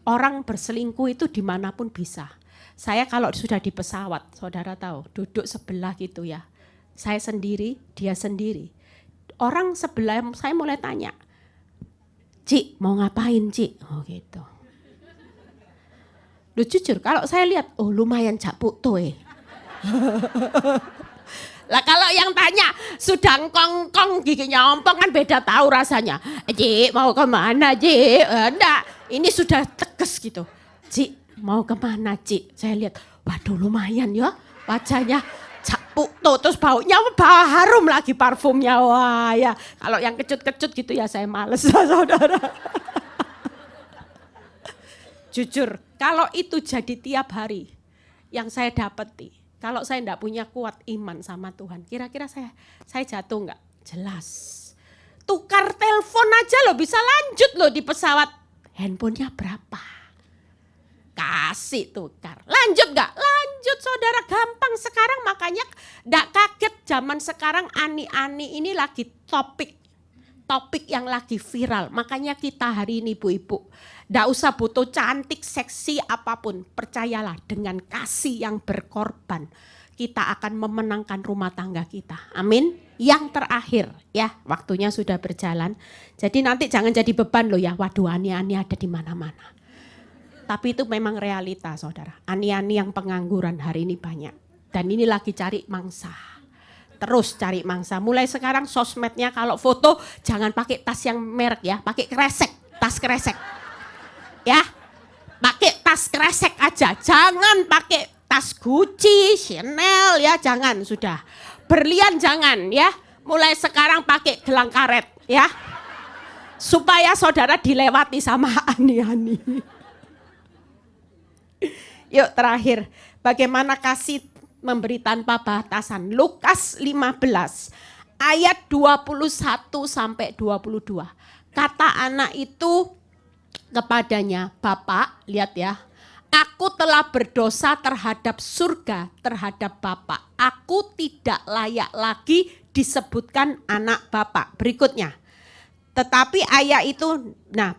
orang berselingkuh itu dimanapun bisa. Saya kalau sudah di pesawat, saudara tahu, duduk sebelah gitu ya. Saya sendiri, dia sendiri. Orang sebelah saya mulai tanya, Cik mau ngapain Cik? Gitu. Loh jujur, kalau saya lihat, lumayan japuk tuh Lah kalau yang tanya sudah kongkong giginya ompong kan beda tahu rasanya. Cik mau kemana Cik? Enggak, ini sudah tegas gitu. Cik mau kemana Cik? Saya lihat, waduh lumayan ya wajahnya capuk tuh, terus baunya bau harum lagi parfumnya. Wah ya, kalau yang kecut-kecut gitu ya saya males saudara. Jujur, kalau itu jadi tiap hari yang saya dapati, kalau saya enggak punya kuat iman sama Tuhan, kira-kira saya jatuh enggak? Jelas. Tukar telepon aja loh bisa lanjut loh di pesawat. Handphonenya berapa? Kasih tukar. Lanjut gak? Lanjut saudara, gampang sekarang. Makanya gak kaget zaman sekarang ani-ani ini lagi topik yang lagi viral. Makanya kita hari ini ibu-ibu gak usah butuh cantik, seksi apapun. Percayalah dengan kasih yang berkorban kita akan memenangkan rumah tangga kita. Amin. Yang terakhir ya, waktunya sudah berjalan. Jadi nanti jangan jadi beban loh ya. Waduh ani-ani ada di mana-mana. Tapi itu memang realita saudara. Ani-ani yang pengangguran hari ini banyak. Dan ini lagi cari mangsa. Terus cari mangsa. Mulai sekarang sosmednya kalau foto jangan pakai tas yang merek ya. Pakai kresek, tas kresek. Ya, pakai tas kresek aja. Jangan pakai tas Gucci, Chanel ya. Jangan sudah. Berlian jangan ya. Mulai sekarang pakai gelang karet ya. Supaya saudara dilewati sama ani-ani. Yuk terakhir, bagaimana kasih memberi tanpa batasan. Lukas 15 ayat 21 sampai 22. Kata anak itu kepadanya, Bapak, lihat ya, aku telah berdosa terhadap surga, terhadap Bapak. Aku tidak layak lagi disebutkan anak Bapak. Berikutnya. Tetapi ayah itu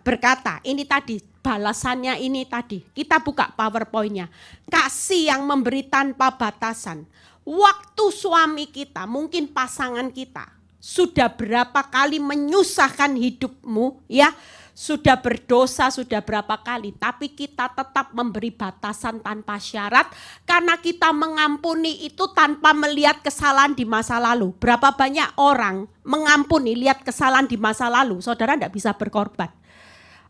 berkata, ini tadi balasannya ini tadi. Kita buka PowerPoint-nya. Kasih yang memberi tanpa batasan. Waktu suami kita, mungkin pasangan kita, sudah berapa kali menyusahkan hidupmu ya. Sudah berdosa, sudah berapa kali. Tapi kita tetap memberi batasan tanpa syarat. Karena kita mengampuni itu tanpa melihat kesalahan di masa lalu. Berapa banyak orang mengampuni, lihat kesalahan di masa lalu. Saudara tidak bisa berkorban.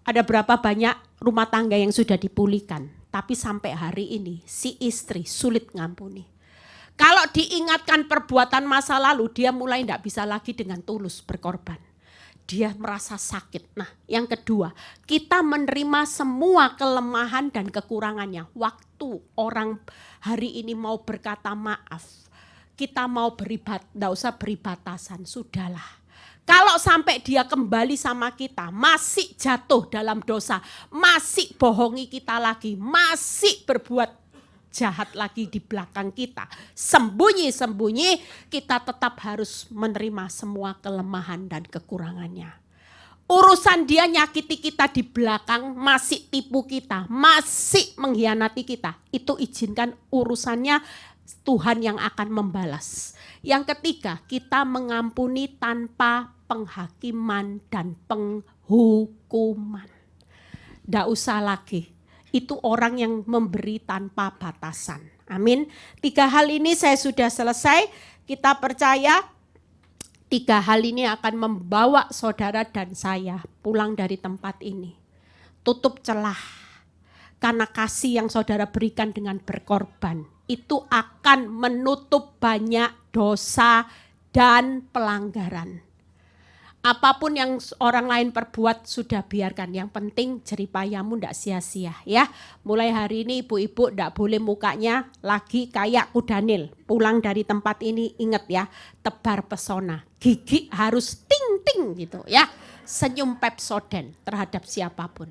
Ada berapa banyak rumah tangga yang sudah dipulihkan. Tapi sampai hari ini si istri sulit ngampuni. Kalau diingatkan perbuatan masa lalu, dia mulai tidak bisa lagi dengan tulus berkorban. Dia merasa sakit. Nah, yang kedua, kita menerima semua kelemahan dan kekurangannya. Waktu orang hari ini mau berkata maaf, kita mau tidak usah beri batasan, sudahlah. Kalau sampai dia kembali sama kita, masih jatuh dalam dosa, masih bohongi kita lagi, masih berbuat jahat lagi di belakang kita, sembunyi-sembunyi, kita tetap harus menerima semua kelemahan dan kekurangannya. Urusan dia nyakiti kita di belakang, masih tipu kita, masih mengkhianati kita, itu izinkan urusannya Tuhan yang akan membalas. Yang ketiga, kita mengampuni tanpa penghakiman dan penghukuman. Tidak usah lagi, itu orang yang memberi tanpa batasan. Amin. 3 hal ini saya sudah selesai. Kita percaya 3 hal ini akan membawa saudara dan saya pulang dari tempat ini. Tutup celah. Karena kasih yang saudara berikan dengan berkorban, itu akan menutup banyak dosa dan pelanggaran. Apapun yang orang lain perbuat sudah biarkan. Yang penting jeripayamu tidak sia-sia ya. Mulai hari ini ibu-ibu tidak boleh mukanya lagi kayak kudanil. Pulang dari tempat ini ingat ya, tebar pesona. Gigi harus ting-ting gitu ya. Senyum Pepsodent terhadap siapapun.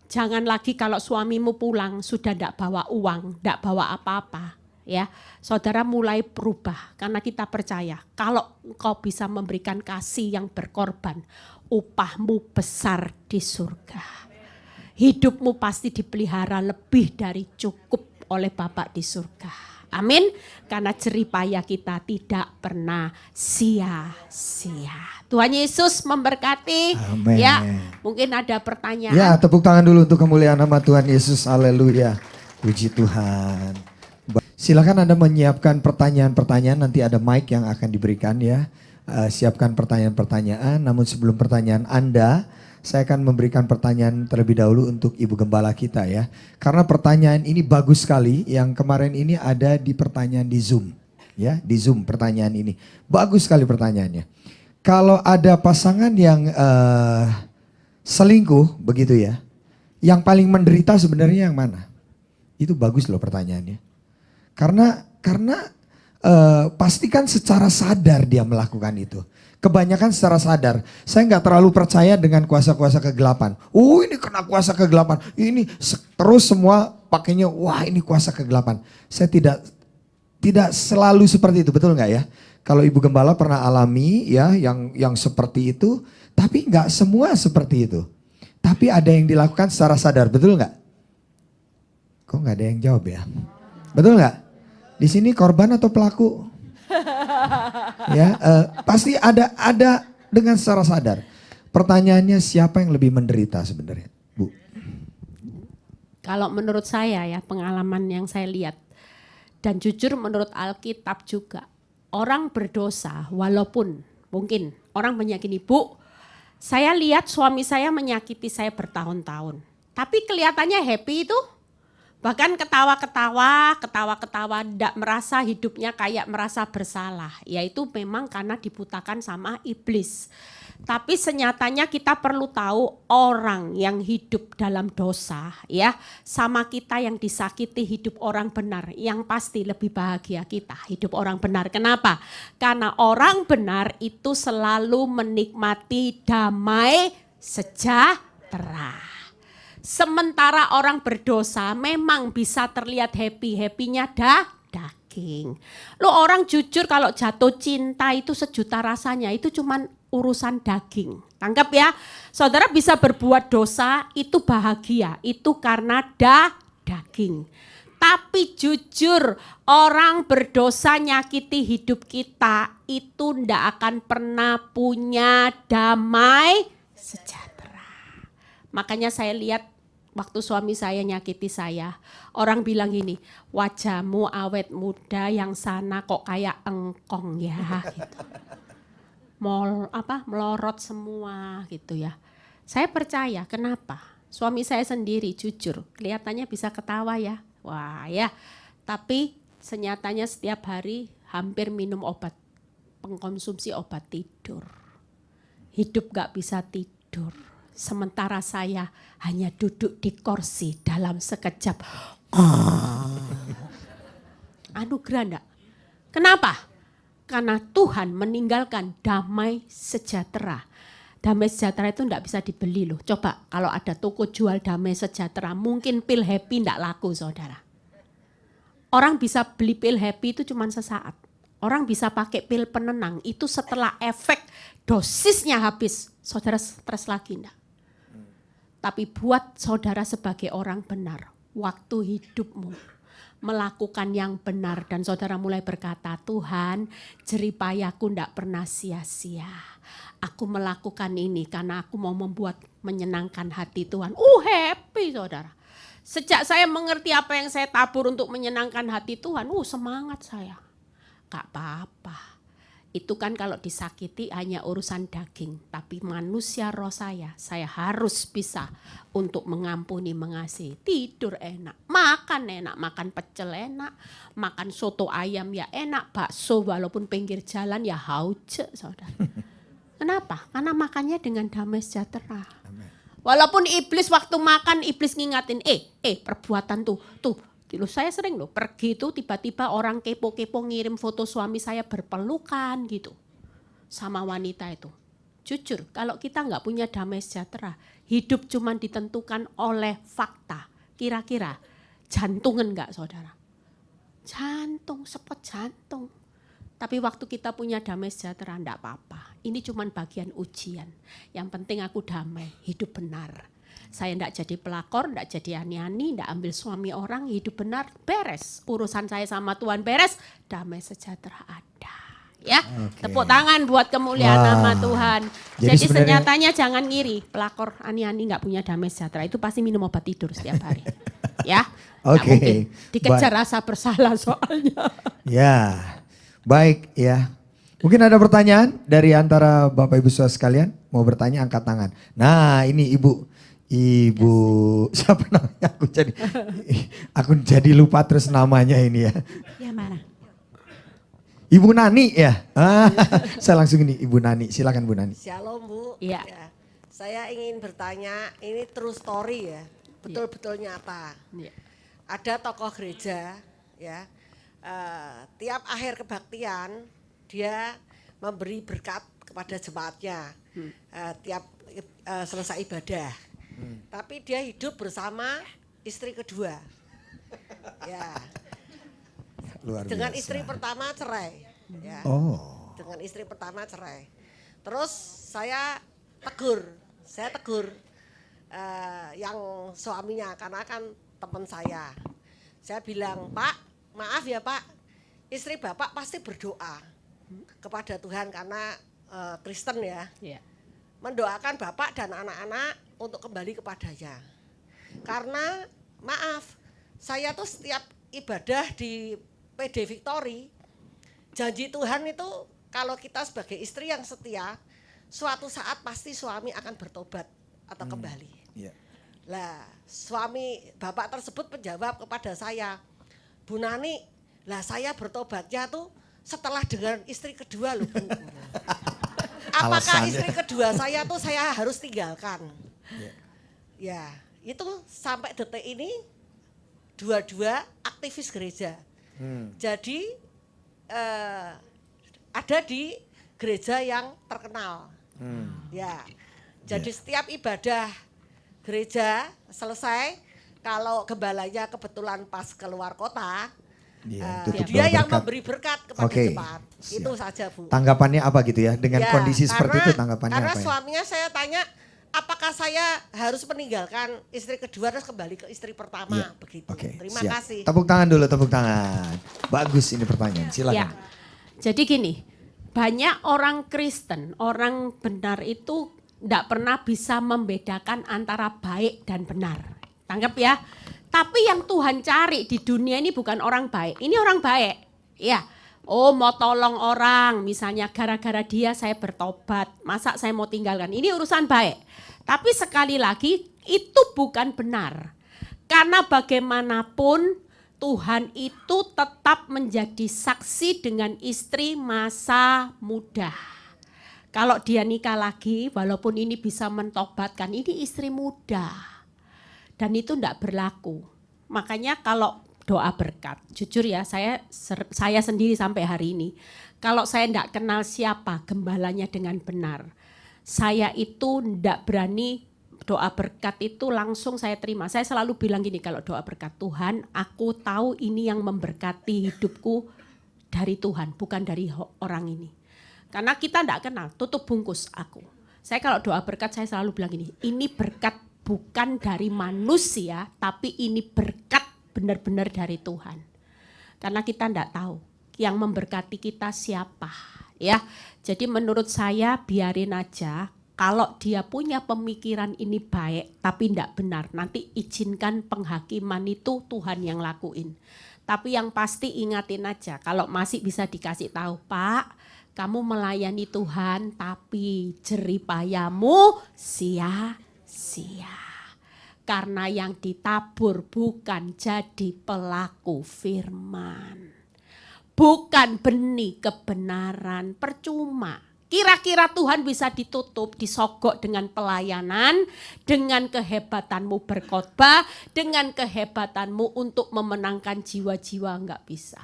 Jangan lagi kalau suamimu pulang sudah tidak bawa uang, tidak bawa apa-apa. Ya, saudara mulai berubah karena kita percaya kalau engkau bisa memberikan kasih yang berkorban, upahmu besar di surga. Hidupmu pasti dipelihara lebih dari cukup oleh Bapa di surga. Amin. Karena jeripaya kita tidak pernah sia-sia. Tuhan Yesus memberkati. Amin. Ya, mungkin ada pertanyaan. Ya, tepuk tangan dulu untuk kemuliaan nama Tuhan Yesus. Haleluya. Puji Tuhan. Silakan Anda menyiapkan pertanyaan-pertanyaan, nanti ada mic yang akan diberikan ya. Siapkan pertanyaan-pertanyaan, namun sebelum pertanyaan Anda, saya akan memberikan pertanyaan terlebih dahulu untuk Ibu Gembala kita ya. Karena pertanyaan ini bagus sekali, yang kemarin ini ada di pertanyaan di Zoom. Ya, di Zoom pertanyaan ini. Bagus sekali pertanyaannya. Kalau ada pasangan yang selingkuh begitu ya, yang paling menderita sebenarnya yang mana? Itu bagus loh pertanyaannya. Karena pastikan secara sadar dia melakukan itu. Kebanyakan secara sadar. Saya nggak terlalu percaya dengan kuasa-kuasa kegelapan. Ini kena kuasa kegelapan. Ini terus semua pakainya, wah ini kuasa kegelapan. Saya tidak selalu seperti itu, betul nggak ya? Kalau Ibu Gembala pernah alami ya yang seperti itu, tapi nggak semua seperti itu. Tapi ada yang dilakukan secara sadar, betul nggak? Kok nggak ada yang jawab ya? Betul nggak? Di sini korban atau pelaku? Ya, pasti ada dengan secara sadar. Pertanyaannya siapa yang lebih menderita sebenarnya, Bu? Kalau menurut saya ya, pengalaman yang saya lihat dan jujur menurut Alkitab juga, orang berdosa walaupun mungkin orang menyakiti, Bu, saya lihat suami saya menyakiti saya bertahun-tahun, tapi kelihatannya happy itu. Bahkan ketawa-ketawa, tidak merasa hidupnya kayak merasa bersalah. Yaitu memang karena dibutakan sama iblis. Tapi senyatanya kita perlu tahu orang yang hidup dalam dosa ya, sama kita yang disakiti hidup orang benar. Yang pasti lebih bahagia kita hidup orang benar. Kenapa? Karena orang benar itu selalu menikmati damai sejahtera. Sementara orang berdosa memang bisa terlihat happy-nya daging. Lo orang jujur kalau jatuh cinta itu sejuta rasanya, itu cuman urusan daging. Tangkap ya, saudara bisa berbuat dosa itu bahagia, itu karena daging. Tapi jujur orang berdosa nyakiti hidup kita itu ndak akan pernah punya damai sejahtera. Makanya saya lihat waktu suami saya nyakiti saya, orang bilang gini, wajahmu awet muda yang sana kok kayak engkong ya, gitu. Melorot semua gitu ya. Saya percaya, kenapa? Suami saya sendiri jujur, kelihatannya bisa ketawa ya, wah ya. Tapi senyatanya setiap hari hampir minum obat, pengkonsumsi obat tidur. Hidup gak bisa tidur. Sementara saya hanya duduk di kursi dalam sekejap. Anugerah enggak? Kenapa? Karena Tuhan meninggalkan damai sejahtera. Damai sejahtera itu enggak bisa dibeli loh. Coba kalau ada toko jual damai sejahtera, mungkin pil happy enggak laku saudara. Orang bisa beli pil happy itu cuma sesaat. Orang bisa pakai pil penenang, itu setelah efek dosisnya habis, saudara stres lagi enggak? Tapi buat saudara sebagai orang benar, waktu hidupmu melakukan yang benar dan saudara mulai berkata, Tuhan, jeripayaku enggak pernah sia-sia. Aku melakukan ini karena aku mau membuat menyenangkan hati Tuhan. Happy saudara. Sejak saya mengerti apa yang saya tabur untuk menyenangkan hati Tuhan, semangat saya. Gak apa-apa. Itu kan kalau disakiti hanya urusan daging. Tapi manusia roh saya harus bisa untuk mengampuni, mengasihi. Tidur enak, makan pecel enak, makan soto ayam ya enak, bakso walaupun pinggir jalan ya hauje saudara. Kenapa? Karena makannya dengan damai sejahtera. Walaupun iblis waktu makan, iblis ngingatin, perbuatan tuh. Loh, saya sering loh pergi tuh tiba-tiba orang kepo-kepo ngirim foto suami saya berpelukan gitu sama wanita itu. Jujur kalau kita nggak punya damai sejahtera, hidup cuma ditentukan oleh fakta. Kira-kira jantungan nggak saudara? Jantung, sepot jantung. Tapi waktu kita punya damai sejahtera enggak apa-apa. Ini cuma bagian ujian. Yang penting aku damai, hidup benar. Saya enggak jadi pelakor, enggak jadi ani-ani, enggak ambil suami orang, hidup benar, beres. Urusan saya sama Tuhan beres, damai sejahtera ada. Ya, tepuk tangan buat kemuliaan nama Tuhan. Jadi senjatanya jangan ngiri, pelakor ani-ani enggak punya damai sejahtera, itu pasti minum obat tidur setiap hari. Ya, mungkin dikejar rasa bersalah soalnya. Ya, baik ya. Mungkin ada pertanyaan dari antara Bapak Ibu Saudara sekalian, mau bertanya angkat tangan. Nah ini Ibu siapa namanya, aku jadi lupa terus namanya ini ya. Ya mana? Ibu Nani ya. Saya langsung ini Ibu Nani, silakan Bu Nani. Shalom Bu. Iya. Ya. Saya ingin bertanya, ini true story ya, betul-betulnya apa? Ya. Ada tokoh gereja ya, tiap akhir kebaktian dia memberi berkat kepada jemaatnya, tiap selesai ibadah. Tapi dia hidup bersama istri kedua. Ya. Luar Dengan biasa. istri pertama cerai. Ya. Dengan istri pertama cerai. Terus saya tegur yang suaminya karena kan teman saya. Saya bilang, Pak, maaf ya Pak, istri Bapak pasti berdoa kepada Tuhan karena Kristen ya. Yeah. Mendoakan Bapak dan anak-anak untuk kembali kepadanya. Karena maaf, saya tuh setiap ibadah di PD Victory, janji Tuhan itu kalau kita sebagai istri yang setia, suatu saat pasti suami akan bertobat atau kembali. Yeah. Lah, suami Bapak tersebut menjawab kepada saya, Bu Nani, lah saya bertobatnya tuh setelah dengan istri kedua loh Bu. Apakah istri kedua saya tuh saya harus tinggalkan? Ya, itu sampai detik ini dua-dua aktivis gereja. Jadi ada di gereja yang terkenal. Ya, jadi setiap ibadah gereja selesai, kalau gembalanya kebetulan pas keluar kota, dia yang memberi berkat kepada jemaat. Itu saja Bu. Tanggapannya apa gitu ya dengan kondisi seperti itu, tanggapannya karena apa ya? Suaminya saya tanya, apakah saya harus meninggalkan istri kedua terus kembali ke istri pertama begitu. Terima kasih. Tepuk tangan dulu, tepuk tangan. Bagus ini pertanyaan, silakan. Ya. Jadi gini, banyak orang Kristen, orang benar itu tidak pernah bisa membedakan antara baik dan benar. Tanggap ya. Tapi yang Tuhan cari di dunia ini bukan orang baik. Ini orang baik. Ya. Oh, mau tolong orang, misalnya gara-gara dia saya bertobat. Masa saya mau tinggalkan? Ini urusan baik. Tapi sekali lagi itu bukan benar. Karena bagaimanapun Tuhan itu tetap menjadi saksi dengan istri masa muda. Kalau dia nikah lagi, walaupun ini bisa mentobatkan, ini istri muda. Dan itu tidak berlaku. Makanya kalau doa berkat. Jujur ya, saya sendiri sampai hari ini, kalau saya tidak kenal siapa gembalanya dengan benar, saya itu tidak berani doa berkat itu langsung saya terima. Saya selalu bilang gini kalau doa berkat, Tuhan aku tahu ini yang memberkati hidupku dari Tuhan, bukan dari orang ini. Karena kita tidak kenal, tutup bungkus aku. Saya kalau doa berkat saya selalu bilang gini, ini berkat bukan dari manusia, tapi ini berkat benar-benar dari Tuhan. Karena kita tidak tahu yang memberkati kita siapa, ya. Jadi menurut saya biarin aja, kalau dia punya pemikiran ini baik tapi tidak benar, nanti izinkan penghakiman itu Tuhan yang lakuin. Tapi yang pasti ingatin aja, kalau masih bisa dikasih tahu, Pak, kamu melayani Tuhan tapi jerih payahmu sia-sia. Karena yang ditabur bukan jadi pelaku firman. Bukan benih kebenaran, percuma. Kira-kira Tuhan bisa ditutup, disogok dengan pelayanan, dengan kehebatanmu berkhotbah, dengan kehebatanmu untuk memenangkan jiwa-jiwa, enggak bisa.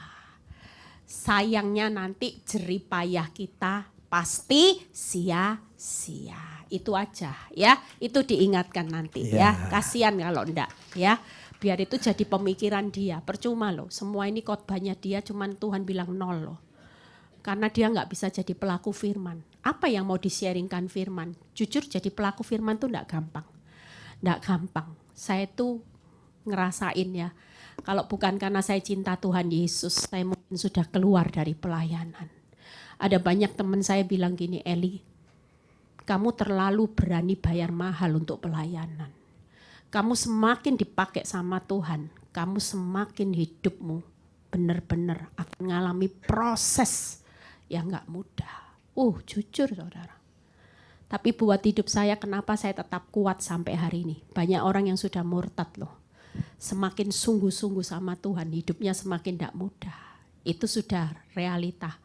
Sayangnya nanti jerih payah kita pasti sia-sia. Itu aja ya, itu diingatkan nanti ya. Kasihan kalau enggak ya. Biar itu jadi pemikiran dia, percuma loh. Semua ini khotbahnya dia, cuman Tuhan bilang 0 loh. Karena dia enggak bisa jadi pelaku firman. Apa yang mau di-sharingkan firman? Jujur jadi pelaku firman tuh enggak gampang. Enggak gampang. Saya tuh ngerasain ya. Kalau bukan karena saya cinta Tuhan Yesus, saya mungkin sudah keluar dari pelayanan. Ada banyak teman saya bilang gini, Eli, kamu terlalu berani bayar mahal untuk pelayanan. Kamu semakin dipakai sama Tuhan, kamu semakin hidupmu benar-benar akan mengalami proses yang gak mudah. Jujur saudara. Tapi buat hidup saya, kenapa saya tetap kuat sampai hari ini? Banyak orang yang sudah murtad loh. Semakin sungguh-sungguh sama Tuhan, hidupnya semakin gak mudah. Itu sudah realita.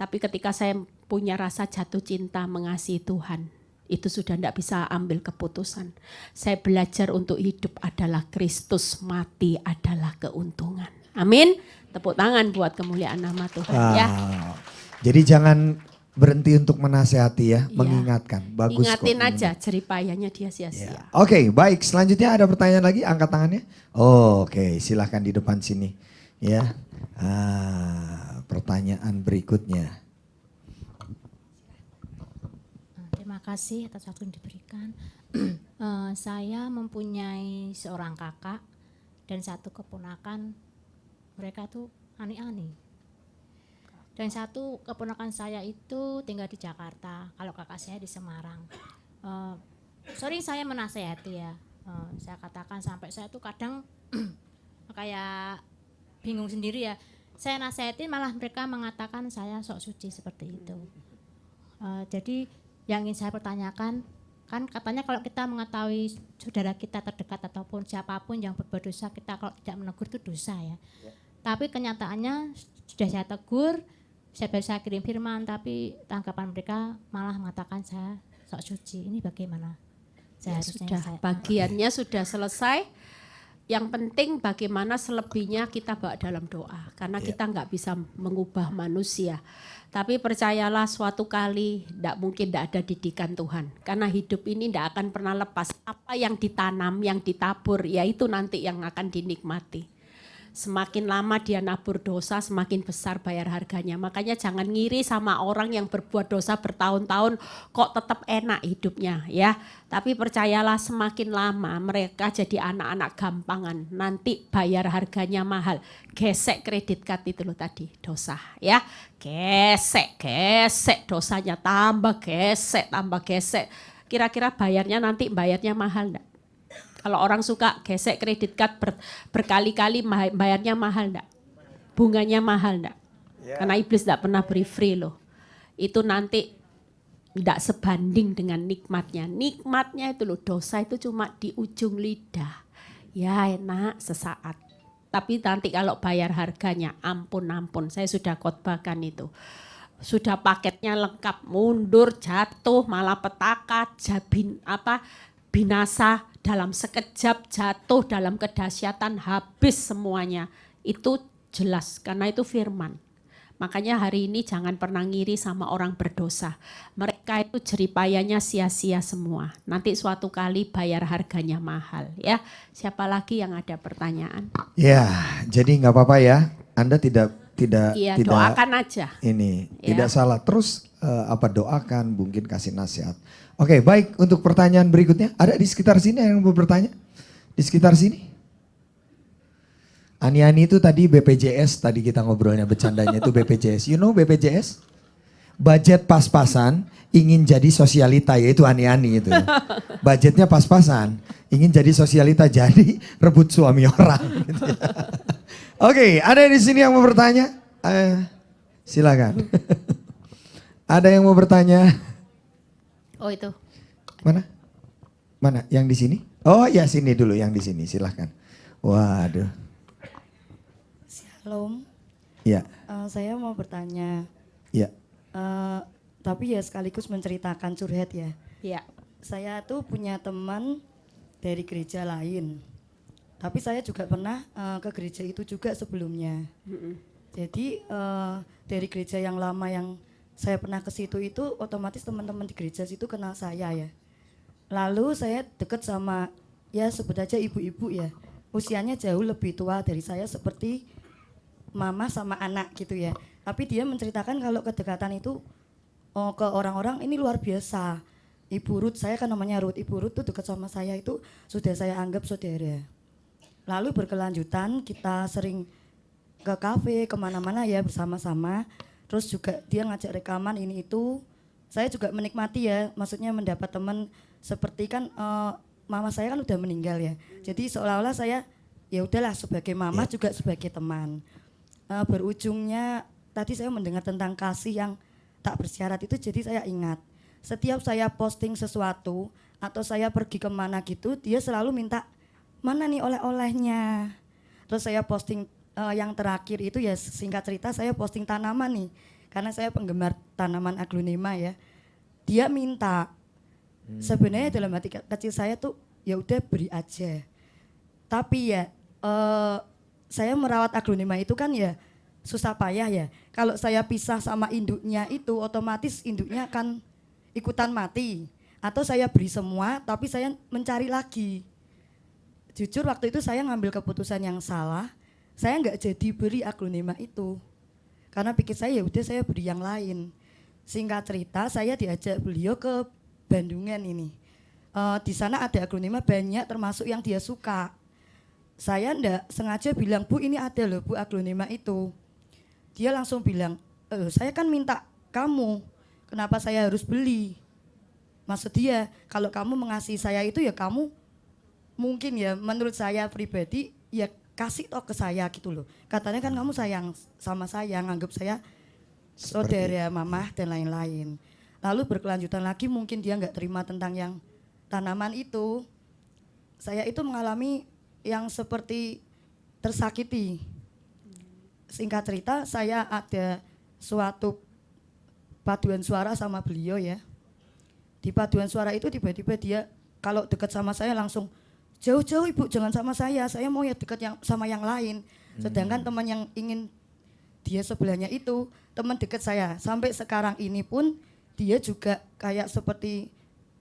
Tapi ketika saya punya rasa jatuh cinta mengasihi Tuhan, itu sudah tidak bisa ambil keputusan. Saya belajar untuk hidup adalah Kristus, mati adalah keuntungan. Amin. Tepuk tangan buat kemuliaan nama Tuhan ya. Jadi jangan berhenti untuk menasehati ya, mengingatkan. Bagus. Ingatin aja jerih payahnya dia sia-sia. Oke, baik. Selanjutnya ada pertanyaan lagi, angkat tangannya. Oke, silahkan di depan sini. Ya. Pertanyaan berikutnya. Terima kasih atas waktu yang diberikan. Saya mempunyai seorang kakak dan satu keponakan. Mereka tuh aneh-aneh. Dan satu keponakan saya itu tinggal di Jakarta. Kalau kakak saya di Semarang. Sering saya menasehati ya. Saya katakan sampai saya tuh kadang kayak bingung sendiri ya. Saya nasihatin malah mereka mengatakan saya sok suci seperti itu. Jadi yang ingin saya pertanyakan, kan katanya kalau kita mengetahui saudara kita terdekat ataupun siapapun yang berbuat dosa, kita kalau tidak menegur itu dosa ya. Tapi kenyataannya sudah saya tegur, saya kirim firman, tapi tanggapan mereka malah mengatakan saya sok suci. Ini bagaimana? Bagiannya sudah selesai. Yang penting bagaimana selebihnya kita bawa dalam doa. Karena kita nggak bisa mengubah manusia. Tapi percayalah suatu kali mungkin tidak ada didikan Tuhan. Karena hidup ini tidak akan pernah lepas. Apa yang ditanam, yang ditabur, ya itu nanti yang akan dinikmati. Semakin lama dia nabur dosa, semakin besar bayar harganya. Makanya jangan ngiri sama orang yang berbuat dosa bertahun-tahun kok tetap enak hidupnya ya. Tapi percayalah semakin lama mereka jadi anak-anak gampangan. Nanti bayar harganya mahal. Gesek kredit card itu loh tadi, dosa ya. Gesek dosanya tambah gesek. Kira-kira bayarnya mahal enggak? Kalau orang suka gesek kredit card berkali-kali bayarnya mahal enggak? Bunganya mahal enggak? Karena iblis enggak pernah beri free loh. Itu nanti enggak sebanding dengan nikmatnya. Nikmatnya itu loh, dosa itu cuma di ujung lidah. Ya enak sesaat. Tapi nanti kalau bayar harganya ampun. Saya sudah khotbahkan itu. Sudah paketnya lengkap, mundur, jatuh, malapetaka, binasa dalam sekejap, jatuh dalam kedahsyatan, habis semuanya. Itu jelas karena itu firman. Makanya hari ini jangan pernah ngiri sama orang berdosa. Mereka itu jeripayanya sia-sia semua. Nanti suatu kali bayar harganya mahal ya. Siapa lagi yang ada pertanyaan? Ya, jadi nggak apa-apa ya. Anda tidak Iya, tidak doakan aja. ini Ya. tidak salah. Terus doakan, mungkin kasih nasihat. Oke, baik, untuk pertanyaan berikutnya ada di sekitar sini yang mau bertanya? Di sekitar sini? Ani-Ani itu tadi BPJS, tadi kita ngobrolnya bercandanya itu BPJS. You know BPJS? Budget pas-pasan, ingin jadi sosialita, yaitu Ani-Ani itu. Budgetnya pas-pasan, ingin jadi sosialita, jadi rebut suami orang. Gitu ya. Oke, ada di sini yang mau bertanya? Silakan. Ada yang mau bertanya? Oh itu. Mana? Mana? Yang di sini? Oh ya, sini dulu yang di sini, silahkan. Waduh. Shalom, Ya, saya mau bertanya, ya. tapi ya sekaligus menceritakan curhat ya. Ya. Saya tuh punya teman dari gereja lain, tapi saya juga pernah ke gereja itu juga sebelumnya. Jadi dari gereja yang lama yang saya pernah ke situ itu otomatis teman-teman di gereja situ kenal saya ya. Lalu saya deket sama ya sebut aja ibu-ibu ya, usianya jauh lebih tua dari saya seperti mama sama anak gitu ya. Tapi dia menceritakan kalau kedekatan itu ke orang-orang ini luar biasa. Ibu Ruth, saya kan namanya Ruth. Ibu Ruth tuh dekat sama saya itu sudah saya anggap saudara. Lalu berkelanjutan kita sering ke kafe, kemana-mana ya bersama-sama. Terus juga dia ngajak rekaman ini itu. Saya juga menikmati ya, maksudnya mendapat teman seperti kan mama saya kan udah meninggal ya. Jadi seolah-olah saya ya udahlah sebagai mama juga sebagai teman. Berujungnya tadi saya mendengar tentang kasih yang tak bersyarat itu, jadi saya ingat setiap saya posting sesuatu atau saya pergi kemana gitu, dia selalu minta mana nih oleh-olehnya. Terus saya posting yang terakhir itu ya singkat cerita saya posting tanaman nih, karena saya penggemar tanaman aglonema ya. Dia minta, sebenarnya dalam hati kecil saya tuh ya udah beri aja. Tapi ya saya merawat aglonema itu kan ya susah payah ya. Kalau saya pisah sama induknya itu otomatis induknya akan ikutan mati. Atau saya beri semua tapi saya mencari lagi. Jujur waktu itu saya ngambil keputusan yang salah. Saya nggak jadi beri aglonema itu. Karena pikir saya ya udah saya beri yang lain. Singkat cerita saya diajak beliau ke Bandungan ini. Di sana ada aglonema banyak termasuk yang dia suka. Saya ndak sengaja bilang, Bu ini ada loh Bu aglonema itu. Dia langsung bilang, saya kan minta kamu, kenapa saya harus beli? Maksud dia, kalau kamu mengasihi saya itu ya kamu mungkin ya menurut saya pribadi ya kasih toh ke saya gitu loh. Katanya kan kamu sayang sama saya, nganggap saya saudara, mama dan lain-lain. Lalu berkelanjutan lagi mungkin dia nggak terima tentang yang tanaman itu. Saya itu mengalami yang seperti tersakiti. Singkat cerita saya ada suatu paduan suara sama beliau ya. Di paduan suara itu tiba-tiba dia kalau dekat sama saya langsung jauh-jauh Ibu jangan sama saya mau ya dekat sama yang lain. Sedangkan teman yang ingin dia sebelahnya itu teman dekat saya. Sampai sekarang ini pun dia juga kayak seperti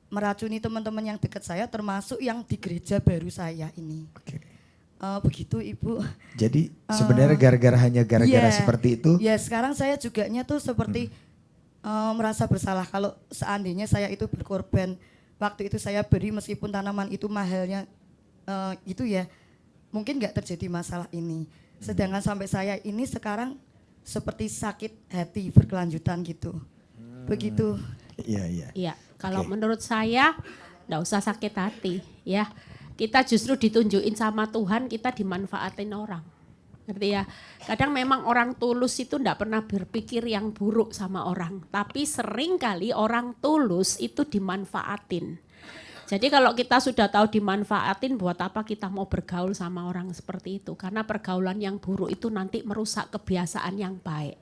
meracuni teman-teman yang dekat saya termasuk yang di gereja baru saya ini. Oke. Begitu Ibu. Jadi sebenarnya hanya gara-gara seperti itu. Ya sekarang saya juganya tuh seperti merasa bersalah kalau seandainya saya itu berkorban. Waktu itu saya beri meskipun tanaman itu mahalnya itu ya mungkin nggak terjadi masalah ini. Sedangkan sampai saya ini sekarang seperti sakit hati berkelanjutan gitu. Begitu. Iya. Iya, kalau menurut saya enggak usah sakit hati ya. Kita justru ditunjukin sama Tuhan, kita dimanfaatin orang. Ngerti ya? Kadang memang orang tulus itu enggak pernah berpikir yang buruk sama orang, tapi sering kali orang tulus itu dimanfaatin. Jadi kalau kita sudah tahu dimanfaatin, buat apa kita mau bergaul sama orang seperti itu? Karena pergaulan yang buruk itu nanti merusak kebiasaan yang baik.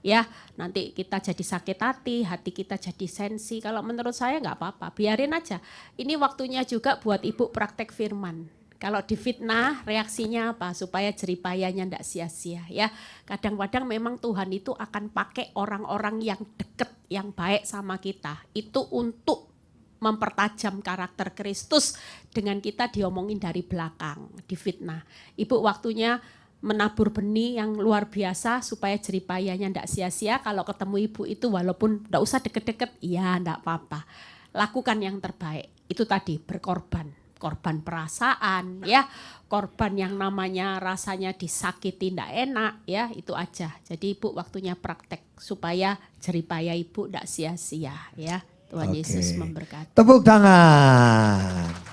Ya, nanti kita jadi sakit hati kita jadi sensi. Kalau menurut saya nggak apa-apa, biarin aja. Ini waktunya juga buat Ibu praktek firman. Kalau difitnah reaksinya apa? Supaya jeripayanya ndak sia-sia ya. Kadang-kadang memang Tuhan itu akan pakai orang-orang yang deket, yang baik sama kita. Itu untuk mempertajam karakter Kristus dengan kita diomongin dari belakang, difitnah. Ibu waktunya menabur benih yang luar biasa supaya jeripayanya ndak sia-sia. Kalau ketemu ibu itu walaupun ndak usah deket-deket, ya ndak apa-apa. Lakukan yang terbaik. Itu tadi berkorban. Korban perasaan ya, korban yang namanya rasanya disakiti ndak enak ya, itu aja. Jadi ibu waktunya praktek supaya jeripaya ibu ndak sia-sia ya. Tuhan Oke. Yesus memberkati. Tepuk tangan.